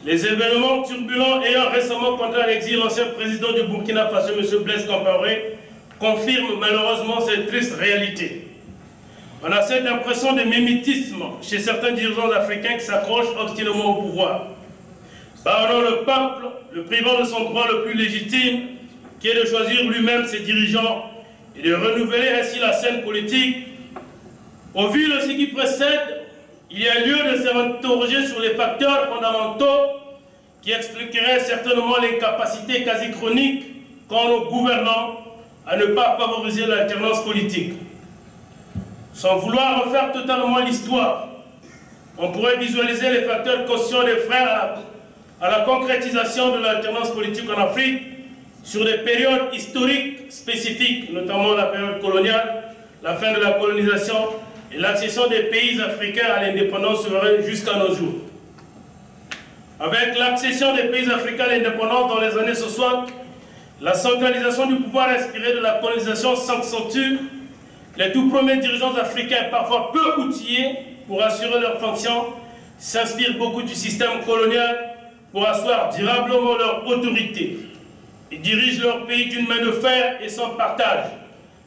[SPEAKER 3] Les événements turbulents ayant récemment contraint à l'exil l'ancien président du Burkina Faso, M. Blaise Compaoré, confirment malheureusement cette triste réalité. On a cette impression de mimétisme chez certains dirigeants africains qui s'accrochent obstinément au pouvoir. Pardonnant le peuple, le privant de son droit le plus légitime, qui est de choisir lui-même ses dirigeants et de renouveler ainsi la scène politique. Au vu de ce qui précède, il y a lieu de s'interroger sur les facteurs fondamentaux qui expliqueraient certainement l'incapacité quasi chronique qu'ont nos gouvernants à ne pas favoriser l'alternance politique. Sans vouloir refaire totalement l'histoire,
[SPEAKER 11] on pourrait visualiser les facteurs constituant des freins à la concrétisation de l'alternance politique en Afrique sur des périodes historiques spécifiques, notamment la période coloniale, la fin de la colonisation et l'accession des pays africains à l'indépendance souveraine jusqu'à nos jours. Avec l'accession des pays africains à l'indépendance dans les années 60, la centralisation du pouvoir inspirée de la colonisation s'accentue. Les tout premiers dirigeants africains, parfois peu outillés pour assurer leurs fonctions, s'inspirent beaucoup du système colonial pour asseoir durablement leur autorité. Ils dirigent leur pays d'une main de fer et sans partage,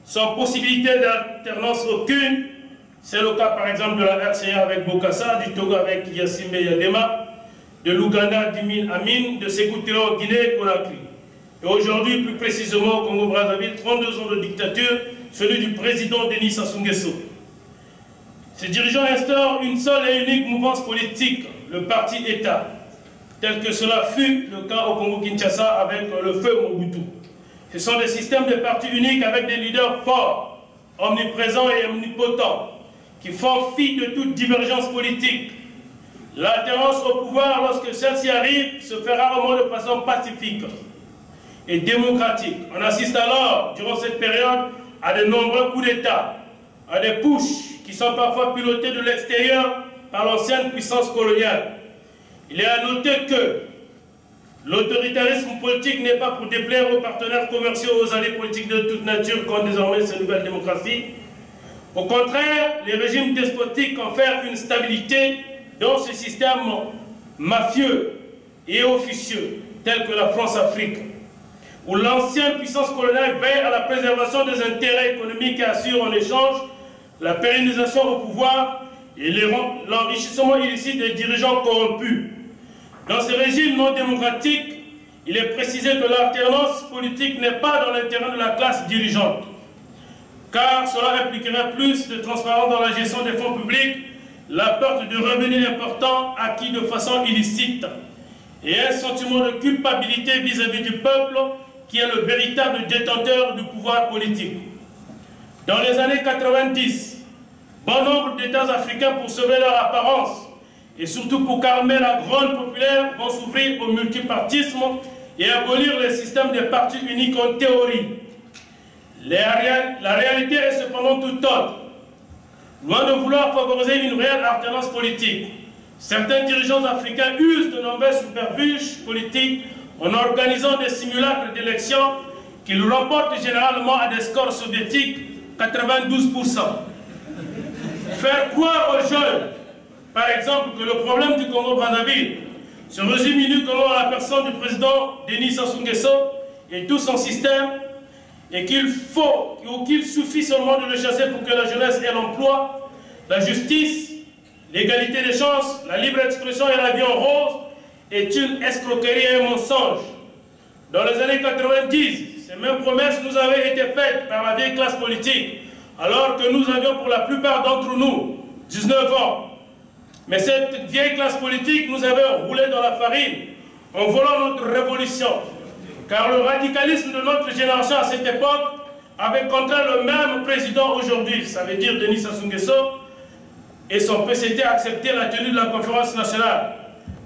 [SPEAKER 11] sans possibilité d'alternance aucune. C'est le cas par exemple de la RCA avec Bokassa, du Togo avec Yassimbe Yadema, de l'Ouganda d'Imin Amin, de Sékou Touré en Guinée-Conakry. Et aujourd'hui, plus précisément au Congo-Brazzaville, 32 ans de dictature, celui du président Denis Sassou Nguesso. Ces dirigeants instaurent une seule et unique mouvance politique, le parti-État, tel que cela fut le cas au Congo-Kinshasa avec le feu Mobutu. Ce sont des systèmes de partis uniques avec des leaders forts, omniprésents et omnipotents, qui font fi de toute divergence politique. L'alternance au pouvoir, lorsque celle-ci arrive, se fait rarement de façon pacifique et démocratique. On assiste alors, durant cette période, à de nombreux coups d'État, à des putschs qui sont parfois pilotés de l'extérieur par l'ancienne puissance coloniale. Il est à noter que l'autoritarisme politique n'est pas pour déplaire aux partenaires commerciaux, aux alliés politiques de toute nature, qu'ont désormais ces nouvelles démocraties. Au contraire, les régimes despotiques confèrent une stabilité dans ce système mafieux et officieux, tel que la France-Afrique, où l'ancienne puissance coloniale veille à la préservation des intérêts économiques et assure en échange la pérennisation au pouvoir et l'enrichissement illicite des dirigeants corrompus. Dans ces régimes non démocratiques, il est précisé que l'alternance politique n'est pas dans l'intérêt de la classe dirigeante, car cela impliquerait plus de transparence dans la gestion des fonds publics, la perte de revenus importants acquis de façon illicite et un sentiment de culpabilité vis-à-vis du peuple qui est le véritable détenteur du pouvoir politique. Dans les années 90, bon nombre d'États africains, pour sauver leur apparence et surtout pour calmer la grogne populaire, vont s'ouvrir au multipartisme et abolir le système des partis uniques en théorie. La réalité est cependant tout autre. Loin de vouloir favoriser une réelle alternance politique, certains dirigeants africains usent de nombreux superfuges politiques en organisant des simulacres d'élections qu'ils remportent généralement à des scores soviétiques, 92%. Faire croire aux jeunes, par exemple, que le problème du Congo-Brazzaville se résume uniquement à la personne du président Denis Sassou Nguesso et tout son système, et qu'il suffit seulement de le chasser pour que la jeunesse ait l'emploi, la justice, l'égalité des chances, la libre expression et la vie en rose, est une escroquerie et un mensonge. Dans les années 90, ces mêmes promesses nous avaient été faites par la vieille classe politique, alors que nous avions pour la plupart d'entre nous 19 ans. Mais cette vieille classe politique nous avait roulé dans la farine en volant notre révolution. Car le radicalisme de notre génération à cette époque avait contraint le même président aujourd'hui, ça veut dire Denis Sassou Nguesso, et son PCT a accepté la tenue de la conférence nationale.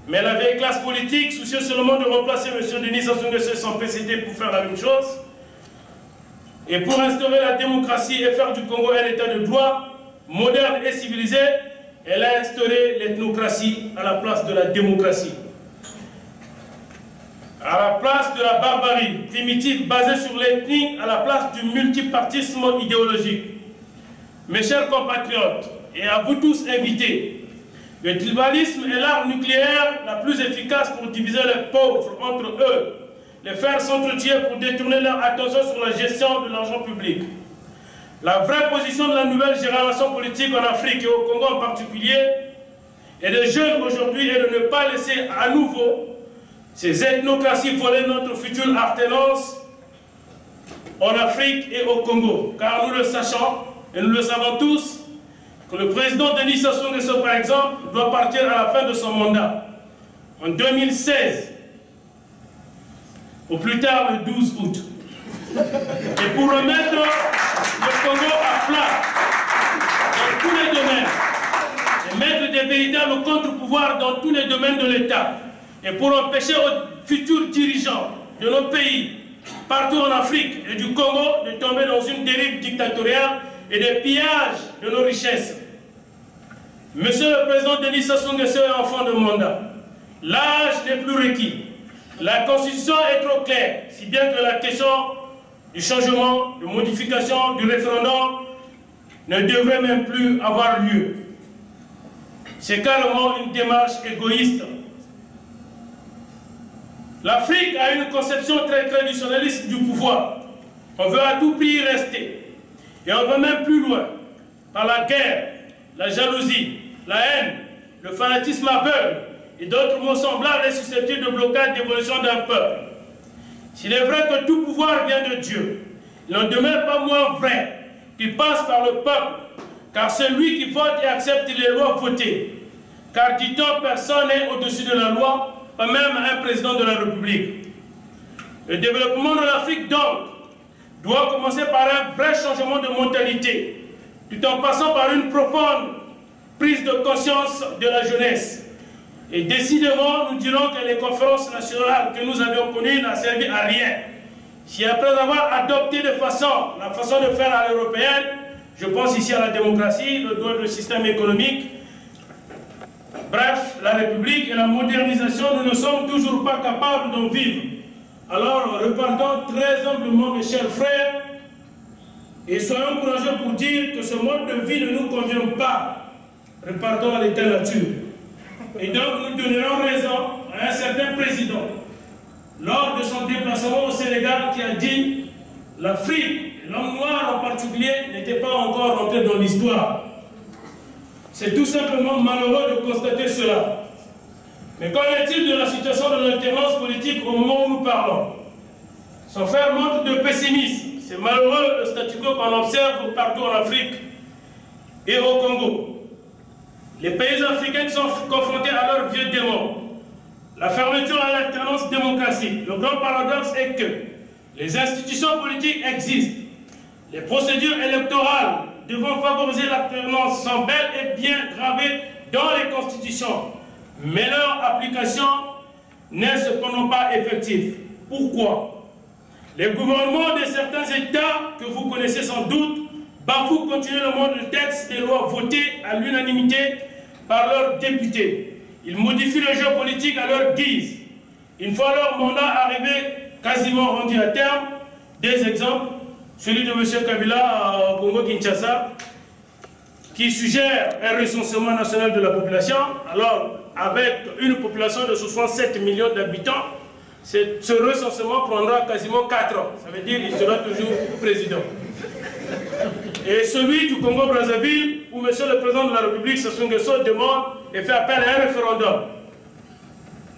[SPEAKER 11] Mais la vieille classe politique, soucieuse seulement de remplacer M. Denis Sassou Nguesso et son PCT pour faire la même chose, et pour instaurer la démocratie et faire du Congo un état de droit moderne et civilisé, elle a instauré l'ethnocratie à la place de la démocratie. À la place de la barbarie primitive basée sur l'ethnie, à la place du multipartisme idéologique. Mes chers compatriotes, et à vous tous invités, le tribalisme est l'arme nucléaire la plus efficace pour diviser les pauvres entre eux, les faire s'entretuer pour détourner leur attention sur la gestion de l'argent public. La vraie position de la nouvelle génération politique en Afrique et au Congo en particulier, et des jeunes aujourd'hui, est de ne pas laisser à nouveau ces ethnocraties voler notre future alternance en Afrique et au Congo. Car nous le sachons, et nous le savons tous, que le président Denis Sassou Nguesso, par exemple, doit partir à la fin de son mandat, en 2016, au plus tard le 12 août. Et pour remettre le Congo à plat, dans tous les domaines, et mettre des véritables contre-pouvoirs dans tous les domaines de l'État et pour empêcher aux futurs dirigeants de nos pays, partout en Afrique et du Congo, de tomber dans une dérive dictatoriale et des pillages de nos richesses. Monsieur le Président Denis Sassou Nguesso est en fin de mandat. L'âge n'est plus requis. La Constitution est trop claire, si bien que la question du changement, de modification, du référendum ne devrait même plus avoir lieu. C'est carrément une démarche égoïste. L'Afrique a une conception très traditionnaliste du pouvoir. On veut à tout prix y rester. Et on va même plus loin. Par la guerre, la jalousie, la haine, le fanatisme aveugle et d'autres mots semblables est susceptible de bloquer l'évolution d'un peuple. S'il est vrai que tout pouvoir vient de Dieu, il n'en demeure pas moins vrai qu'il passe par le peuple, car celui qui vote et accepte les lois votées. Car dit-on, personne n'est au-dessus de la loi, pas même un président de la République. Le développement de l'Afrique, donc, doit commencer par un vrai changement de mentalité, tout en passant par une profonde prise de conscience de la jeunesse. Et décidément, nous dirons que les conférences nationales que nous avions connues n'ont servi à rien. Si après avoir adopté la façon de faire à l'européenne, je pense ici à la démocratie, le système économique, bref, la République et la modernisation, nous ne sommes toujours pas capables d'en vivre. Alors, repartons très humblement, mes chers frères, et soyons courageux pour dire que ce mode de vie ne nous convient pas. Repartons à l'état nature. Et donc, nous donnerons raison à un certain président, lors de son déplacement au Sénégal, qui a dit « l'Afrique, l'homme noir en particulier, n'était pas encore rentré dans l'histoire ». C'est tout simplement malheureux de constater cela. Mais qu'en est-il de la situation de l'alternance politique au moment où nous parlons? Sans faire montre de pessimisme, c'est malheureux le statu quo qu'on observe partout en Afrique et au Congo. Les pays africains sont confrontés à leurs vieux démons. La fermeture à l'alternance démocratique. Le grand paradoxe est que les institutions politiques existent. Les procédures électorales devant favoriser l'alternance sont bel et bien gravées dans les constitutions. Mais leur application n'est cependant pas effective. Pourquoi? Les gouvernements de certains États, que vous connaissez sans doute, bafouent continuellement le texte des lois votées à l'unanimité par leurs députés. Ils modifient le jeu politique à leur guise. Une fois leur mandat arrivé, quasiment rendu à terme, des exemples, celui de M. Kabila au Congo-Kinshasa, qui suggère un recensement national de la population, alors avec une population de 67 millions d'habitants, ce recensement prendra quasiment 4 ans. Ça veut dire qu'il sera toujours président. Et celui du Congo-Brazzaville, où M. le Président de la République, Sassou Nguesso, demande et fait appel à un référendum.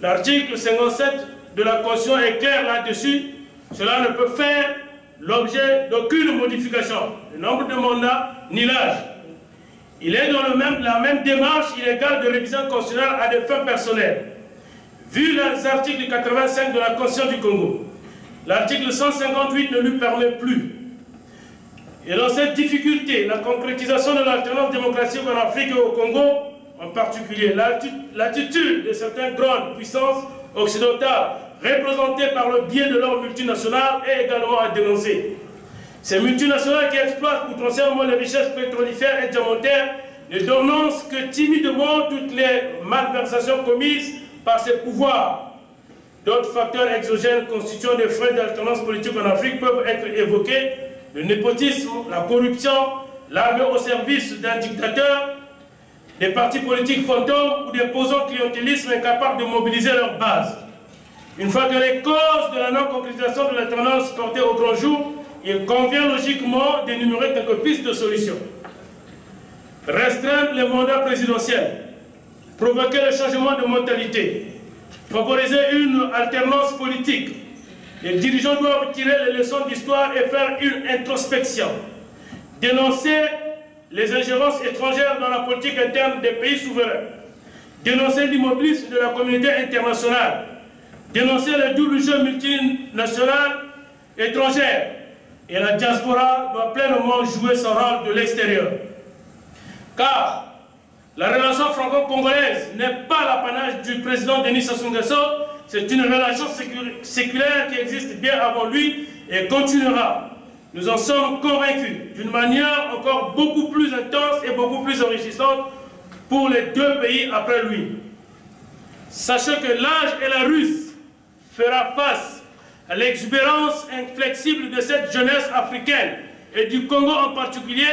[SPEAKER 11] L'article 57 de la Constitution est clair là-dessus. Cela ne peut faire l'objet d'aucune modification, le nombre de mandats ni l'âge. Il est dans la même démarche illégale de révision constitutionnelle à des fins personnelles. Vu les articles 85 de la Constitution du Congo, l'article 158 ne lui permet plus. Et dans cette difficulté, la concrétisation de l'alternance démocratique en Afrique et au Congo, en particulier, l'attitude de certaines grandes puissances occidentales, représentées par le biais de leurs multinationales, est également à dénoncer. Ces multinationales qui exploitent potentiellement les richesses pétrolifères et diamantaires ne dénoncent que timidement toutes les malversations commises par ces pouvoirs. D'autres facteurs exogènes constituant des freins d'alternance politique en Afrique peuvent être évoqués: le népotisme, la corruption, l'armée au service d'un dictateur, des partis politiques fantômes ou des posants clientélisme incapables de mobiliser leur base. Une fois que les causes de la non-concrétisation de l'alternance portées au grand jour, il convient logiquement d'énumérer quelques pistes de solutions. Restreindre les mandats présidentiels, provoquer le changement de mentalité, favoriser une alternance politique. Les dirigeants doivent tirer les leçons d'histoire et faire une introspection. Dénoncer les ingérences étrangères dans la politique interne des pays souverains. Dénoncer l'immobilisme de la communauté internationale. Dénoncer le double jeu multinational étrangère. Et la diaspora doit pleinement jouer son rôle de l'extérieur. Car La relation franco-congolaise n'est pas l'apanage du président Denis Sassou Nguesso, c'est une relation séculaire qui existe bien avant lui et continuera. Nous en sommes convaincus d'une manière encore beaucoup plus intense et beaucoup plus enrichissante pour les deux pays après lui. Sachez que l'âge et la Russie fera face à l'exubérance inflexible de cette jeunesse africaine et du Congo en particulier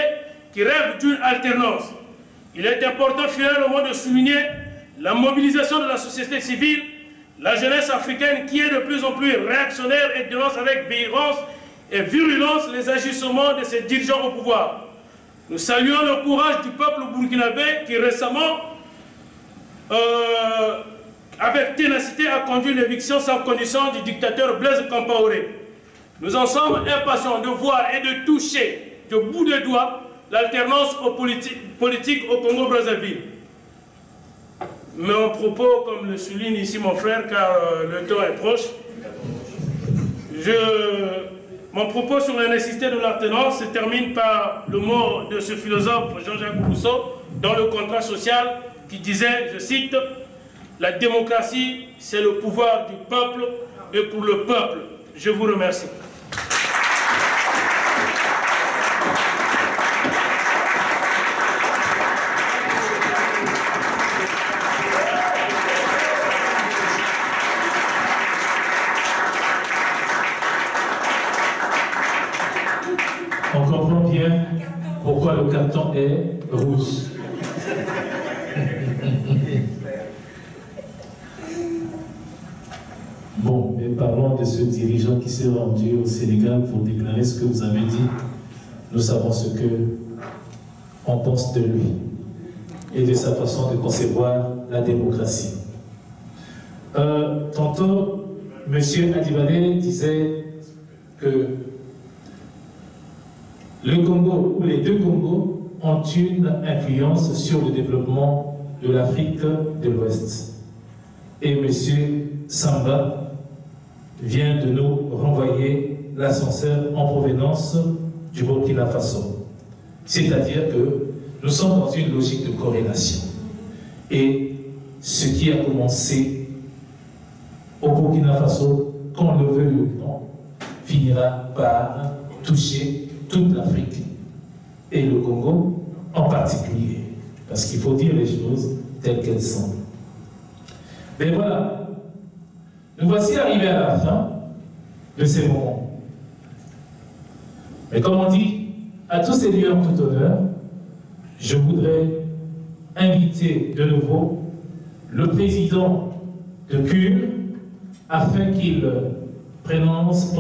[SPEAKER 11] qui rêve d'une alternance. Il est important finalement de souligner la mobilisation de la société civile, la jeunesse africaine qui est de plus en plus réactionnaire et dénonce avec véhémence et virulence les agissements de ses dirigeants au pouvoir. Nous saluons le courage du peuple burkinabé qui récemment, avec ténacité, a conduit l'éviction sans condition du dictateur Blaise Compaoré. Nous en sommes impatients de voir et de toucher de bout de doigt l'alternance politique au Congo-Brazzaville. Mon propos, comme le souligne ici mon frère, car le temps est proche, mon propos sur la nécessité de l'alternance se termine par le mot de ce philosophe Jean-Jacques Rousseau dans le contrat social qui disait, je cite, « La démocratie, c'est le pouvoir du peuple et pour le peuple. » Je vous remercie.
[SPEAKER 4] On comprend bien pourquoi le carton est rouge. Bon, mais parlons de ce dirigeant qui s'est rendu au Sénégal pour déclarer ce que vous avez dit. Nous savons ce que on pense de lui et de sa façon de concevoir la démocratie. Tantôt, M. Adibale disait que le Congo ou les deux Congos ont une influence sur le développement de l'Afrique de l'Ouest. Et M. Samba vient de nous renvoyer l'ascenseur en provenance du Burkina Faso. C'est-à-dire que nous sommes dans une logique de corrélation. Et ce qui a commencé au Burkina Faso, qu'on le veuille ou non, finira par toucher toute l'Afrique et le Congo en particulier. Parce qu'il faut dire les choses telles qu'elles sont. Mais voilà. Nous voici arrivés à la fin de ces moments. Mais comme on dit, à tous ces lieux en tout honneur, je voudrais inviter de nouveau le président de CUR afin qu'il prononce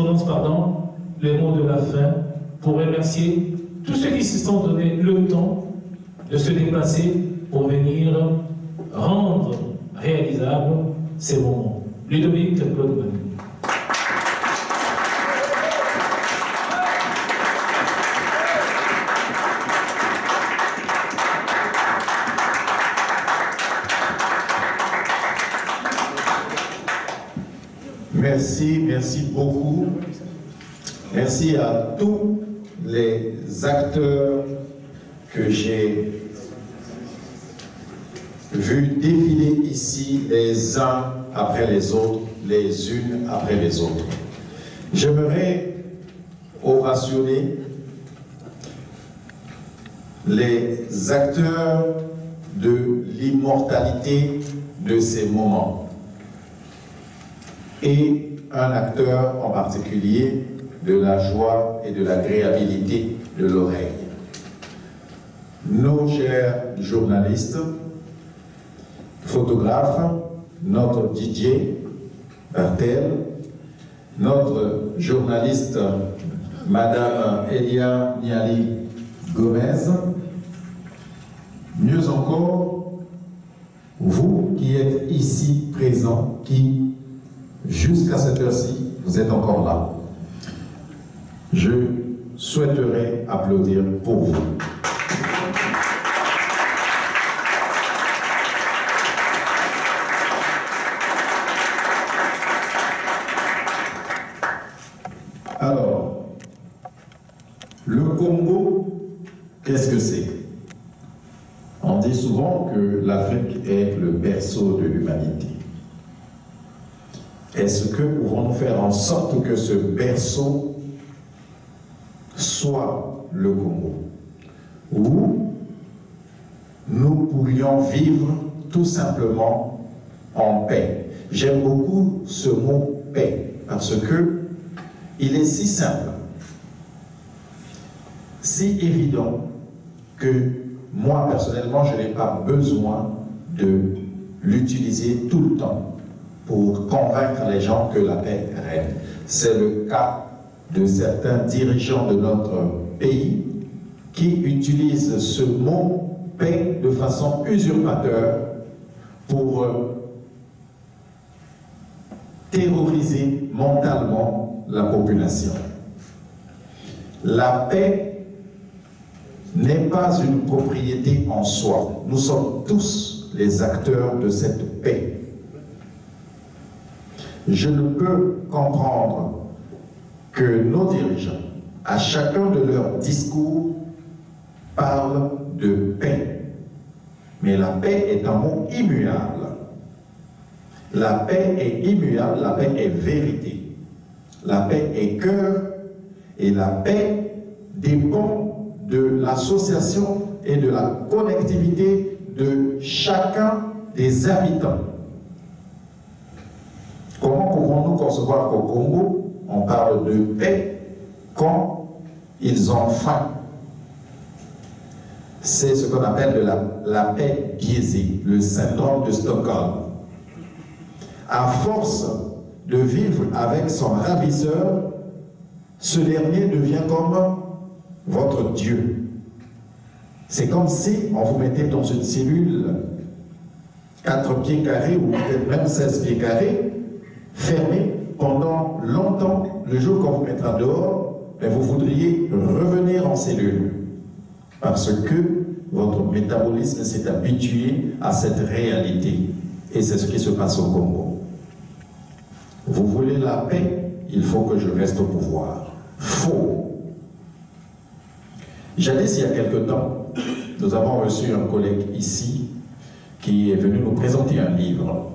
[SPEAKER 4] les mots de la fin pour remercier tous ceux qui se sont donné le temps de se déplacer pour venir rendre réalisables ces moments. Ludovic Claude Manu.
[SPEAKER 12] Merci beaucoup. Merci à tous les acteurs que j'ai vus défiler ici les uns après les autres, les unes après les autres. J'aimerais ovationner les acteurs de l'immortalité de ces moments et un acteur en particulier de la joie et de l'agréabilité de l'oreille. Nos chers journalistes, photographes, notre DJ, Bartel, notre journaliste, Madame Elia Niali Gomez, mieux encore, vous qui êtes ici présents, qui, jusqu'à cette heure-ci, vous êtes encore là. Je souhaiterais applaudir pour vous. Alors, le Congo, qu'est-ce que c'est? On dit souvent est-ce que pouvons-nous faire en sorte que ce berceau soit le Congo, où nous pourrions vivre tout simplement en paix? J'aime beaucoup ce mot paix parce que il est si simple, si évident que moi personnellement je n'ai pas besoin de l'utiliser tout le temps pour convaincre les gens que la paix règne. C'est le cas de certains dirigeants de notre pays qui utilisent ce mot paix de façon usurpateur pour terroriser mentalement la population. La paix n'est pas une propriété en soi. Nous sommes tous les acteurs de cette paix. Je ne peux comprendre que nos dirigeants, à chacun de leurs discours, parlent de paix. Mais la paix est un mot immuable. La paix est immuable, la paix est vérité. La paix est cœur et la paix dépend de l'association et de la connectivité de chacun des habitants. Comment pouvons-nous concevoir qu'au Congo, on parle de paix quand ils ont faim? C'est ce qu'on appelle de la paix biaisée, le syndrome de Stockholm. À force de vivre avec son ravisseur, ce dernier devient comme votre Dieu. C'est comme si on vous mettait dans une cellule 4 pieds carrés ou peut-être même 16 pieds carrés, fermée pendant longtemps. Le jour qu'on vous mettra dehors, vous voudriez revenir en cellule parce que votre métabolisme s'est habitué à cette réalité. Et c'est ce qui se passe au Congo. Vous voulez la paix, il faut que je reste au pouvoir. Faux. Jadis, il y a quelque temps, nous avons reçu un collègue ici qui est venu nous présenter un livre.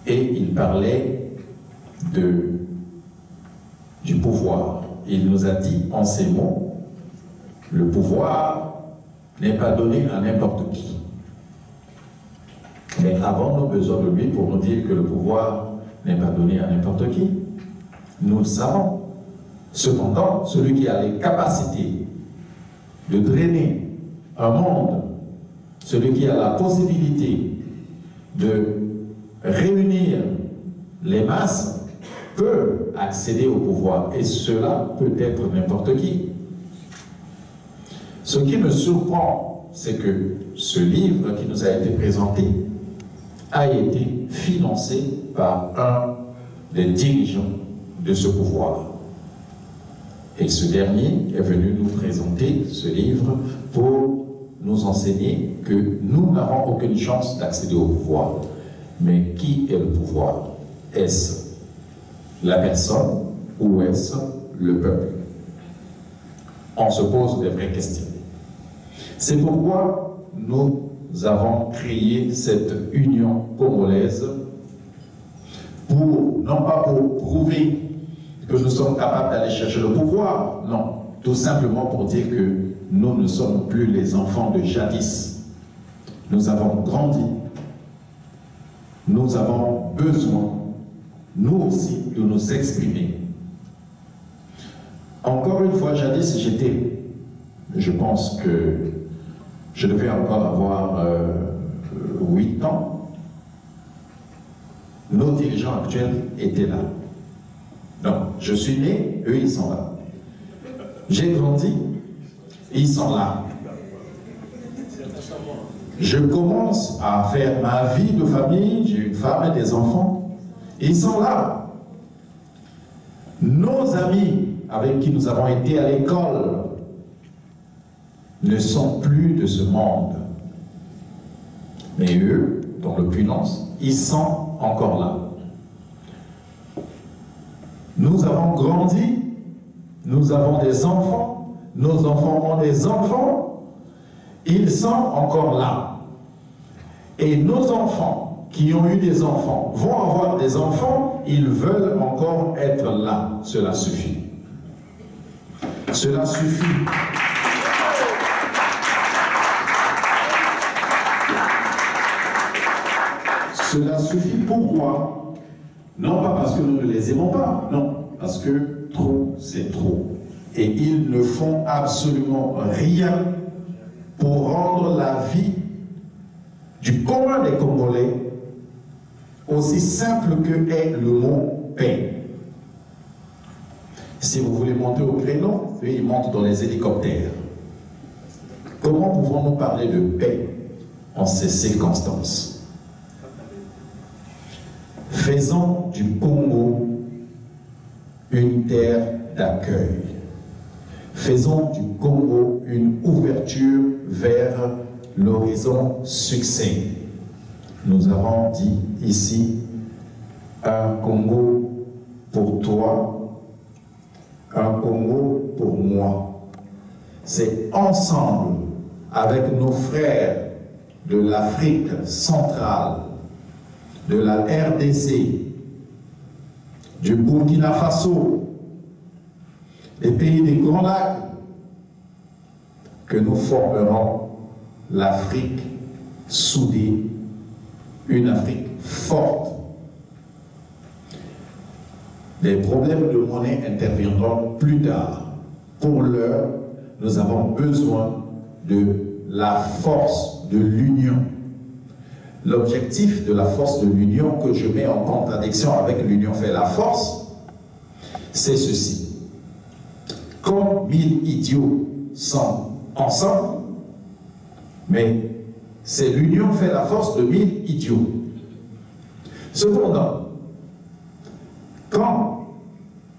[SPEAKER 12] Et il parlait du pouvoir. Il nous a dit en ces mots, le pouvoir n'est pas donné à n'importe qui. Mais avons-nous besoin de lui pour nous dire que le pouvoir n'est pas donné à n'importe qui? Nous le savons. Cependant, celui qui a les capacités de drainer un monde, celui qui a la possibilité de réunir les masses, peut accéder au pouvoir. Et cela peut être n'importe qui. Ce qui me surprend, c'est que ce livre qui nous a été présenté a été financé par un des dirigeants de ce pouvoir. Et ce dernier est venu nous présenter ce livre pour nous enseigner que nous n'avons aucune chance d'accéder au pouvoir. Mais qui est le pouvoir? Est-ce la personne ou est-ce le peuple? On se pose des vraies questions. C'est pourquoi nous avons créé cette union congolaise pour, non pas pour prouver que nous sommes capables d'aller chercher le pouvoir, non, tout simplement pour dire que nous ne sommes plus les enfants de jadis. Nous avons grandi, nous avons besoin, nous aussi, de nous exprimer. Encore une fois, jadis, je pense que je devais encore avoir 8 ans. Nos dirigeants actuels étaient là. Donc, je suis né, eux, ils sont là. J'ai grandi, ils sont là. Je commence à faire ma vie de famille, j'ai une femme et des enfants, ils sont là. Nos amis avec qui nous avons été à l'école ne sont plus de ce monde. Mais eux, dans l'opulence, ils sont encore là. Nous avons grandi, nous avons des enfants, nos enfants ont des enfants, ils sont encore là. Et nos enfants qui ont eu des enfants, vont avoir des enfants, ils veulent encore être là. Cela suffit. Cela suffit. Cela suffit. Pourquoi? Non pas parce que nous ne les aimons pas, non, parce que trop, c'est trop. Et ils ne font absolument rien pour rendre la vie du commun des Congolais aussi simple que est le mot paix. Si vous voulez monter au créneau, ils montent dans les hélicoptères. Comment pouvons-nous parler de paix en ces circonstances? Faisons du Congo une terre d'accueil. Faisons du Congo une ouverture vers l'horizon succès. Nous avons dit ici, un Congo pour toi, un Congo pour moi. C'est ensemble, avec nos frères de l'Afrique centrale, de la RDC, du Burkina Faso, des pays des Grands Lacs, que nous formerons l'Afrique soudée, une Afrique forte. Les problèmes de monnaie interviendront plus tard. Pour l'heure, nous avons besoin de la force de l'union. L'objectif de la force de l'union, que je mets en contradiction avec l'union fait la force, c'est ceci. Comme 1000 idiots sont ensemble, mais c'est l'union fait la force de 1000 idiots. Cependant, quand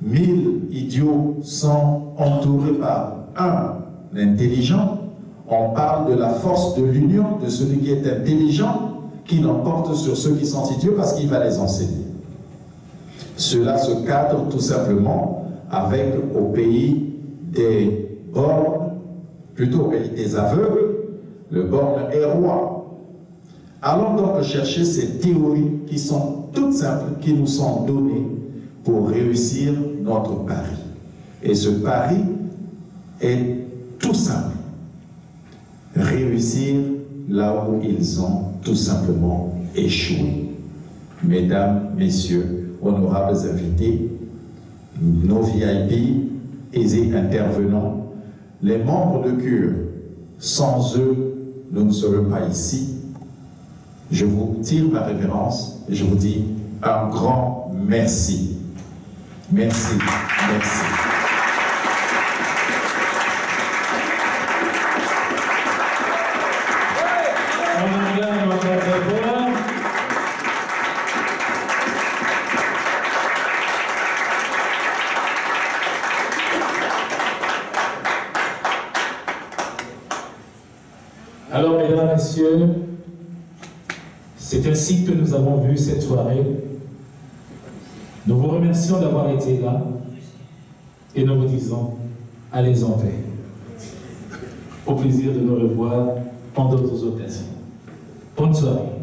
[SPEAKER 12] 1000 idiots sont entourés par un intelligent, on parle de la force de l'union de celui qui est intelligent, qui l'emporte sur ceux qui sont idiots parce qu'il va les enseigner. Cela se cadre tout simplement avec au pays des bornes, plutôt au pays des aveugles, le borne est roi. Allons donc chercher ces théories qui sont toutes simples, qui nous sont données pour réussir notre pari. Et ce pari est tout simple. Réussir là où ils ont tout simplement échoué. Mesdames, messieurs, honorables invités, nos VIP, aisés intervenants, les membres de cure, sans eux, nous ne serions pas ici. Je vous tire ma révérence et je vous dis un grand merci. Merci, merci.
[SPEAKER 4] Alors, mesdames, messieurs, c'est ainsi que nous avons vu cette soirée. Nous vous remercions d'avoir été là et nous vous disons, allez en paix. Au plaisir de nous revoir en d'autres occasions. Bonne soirée.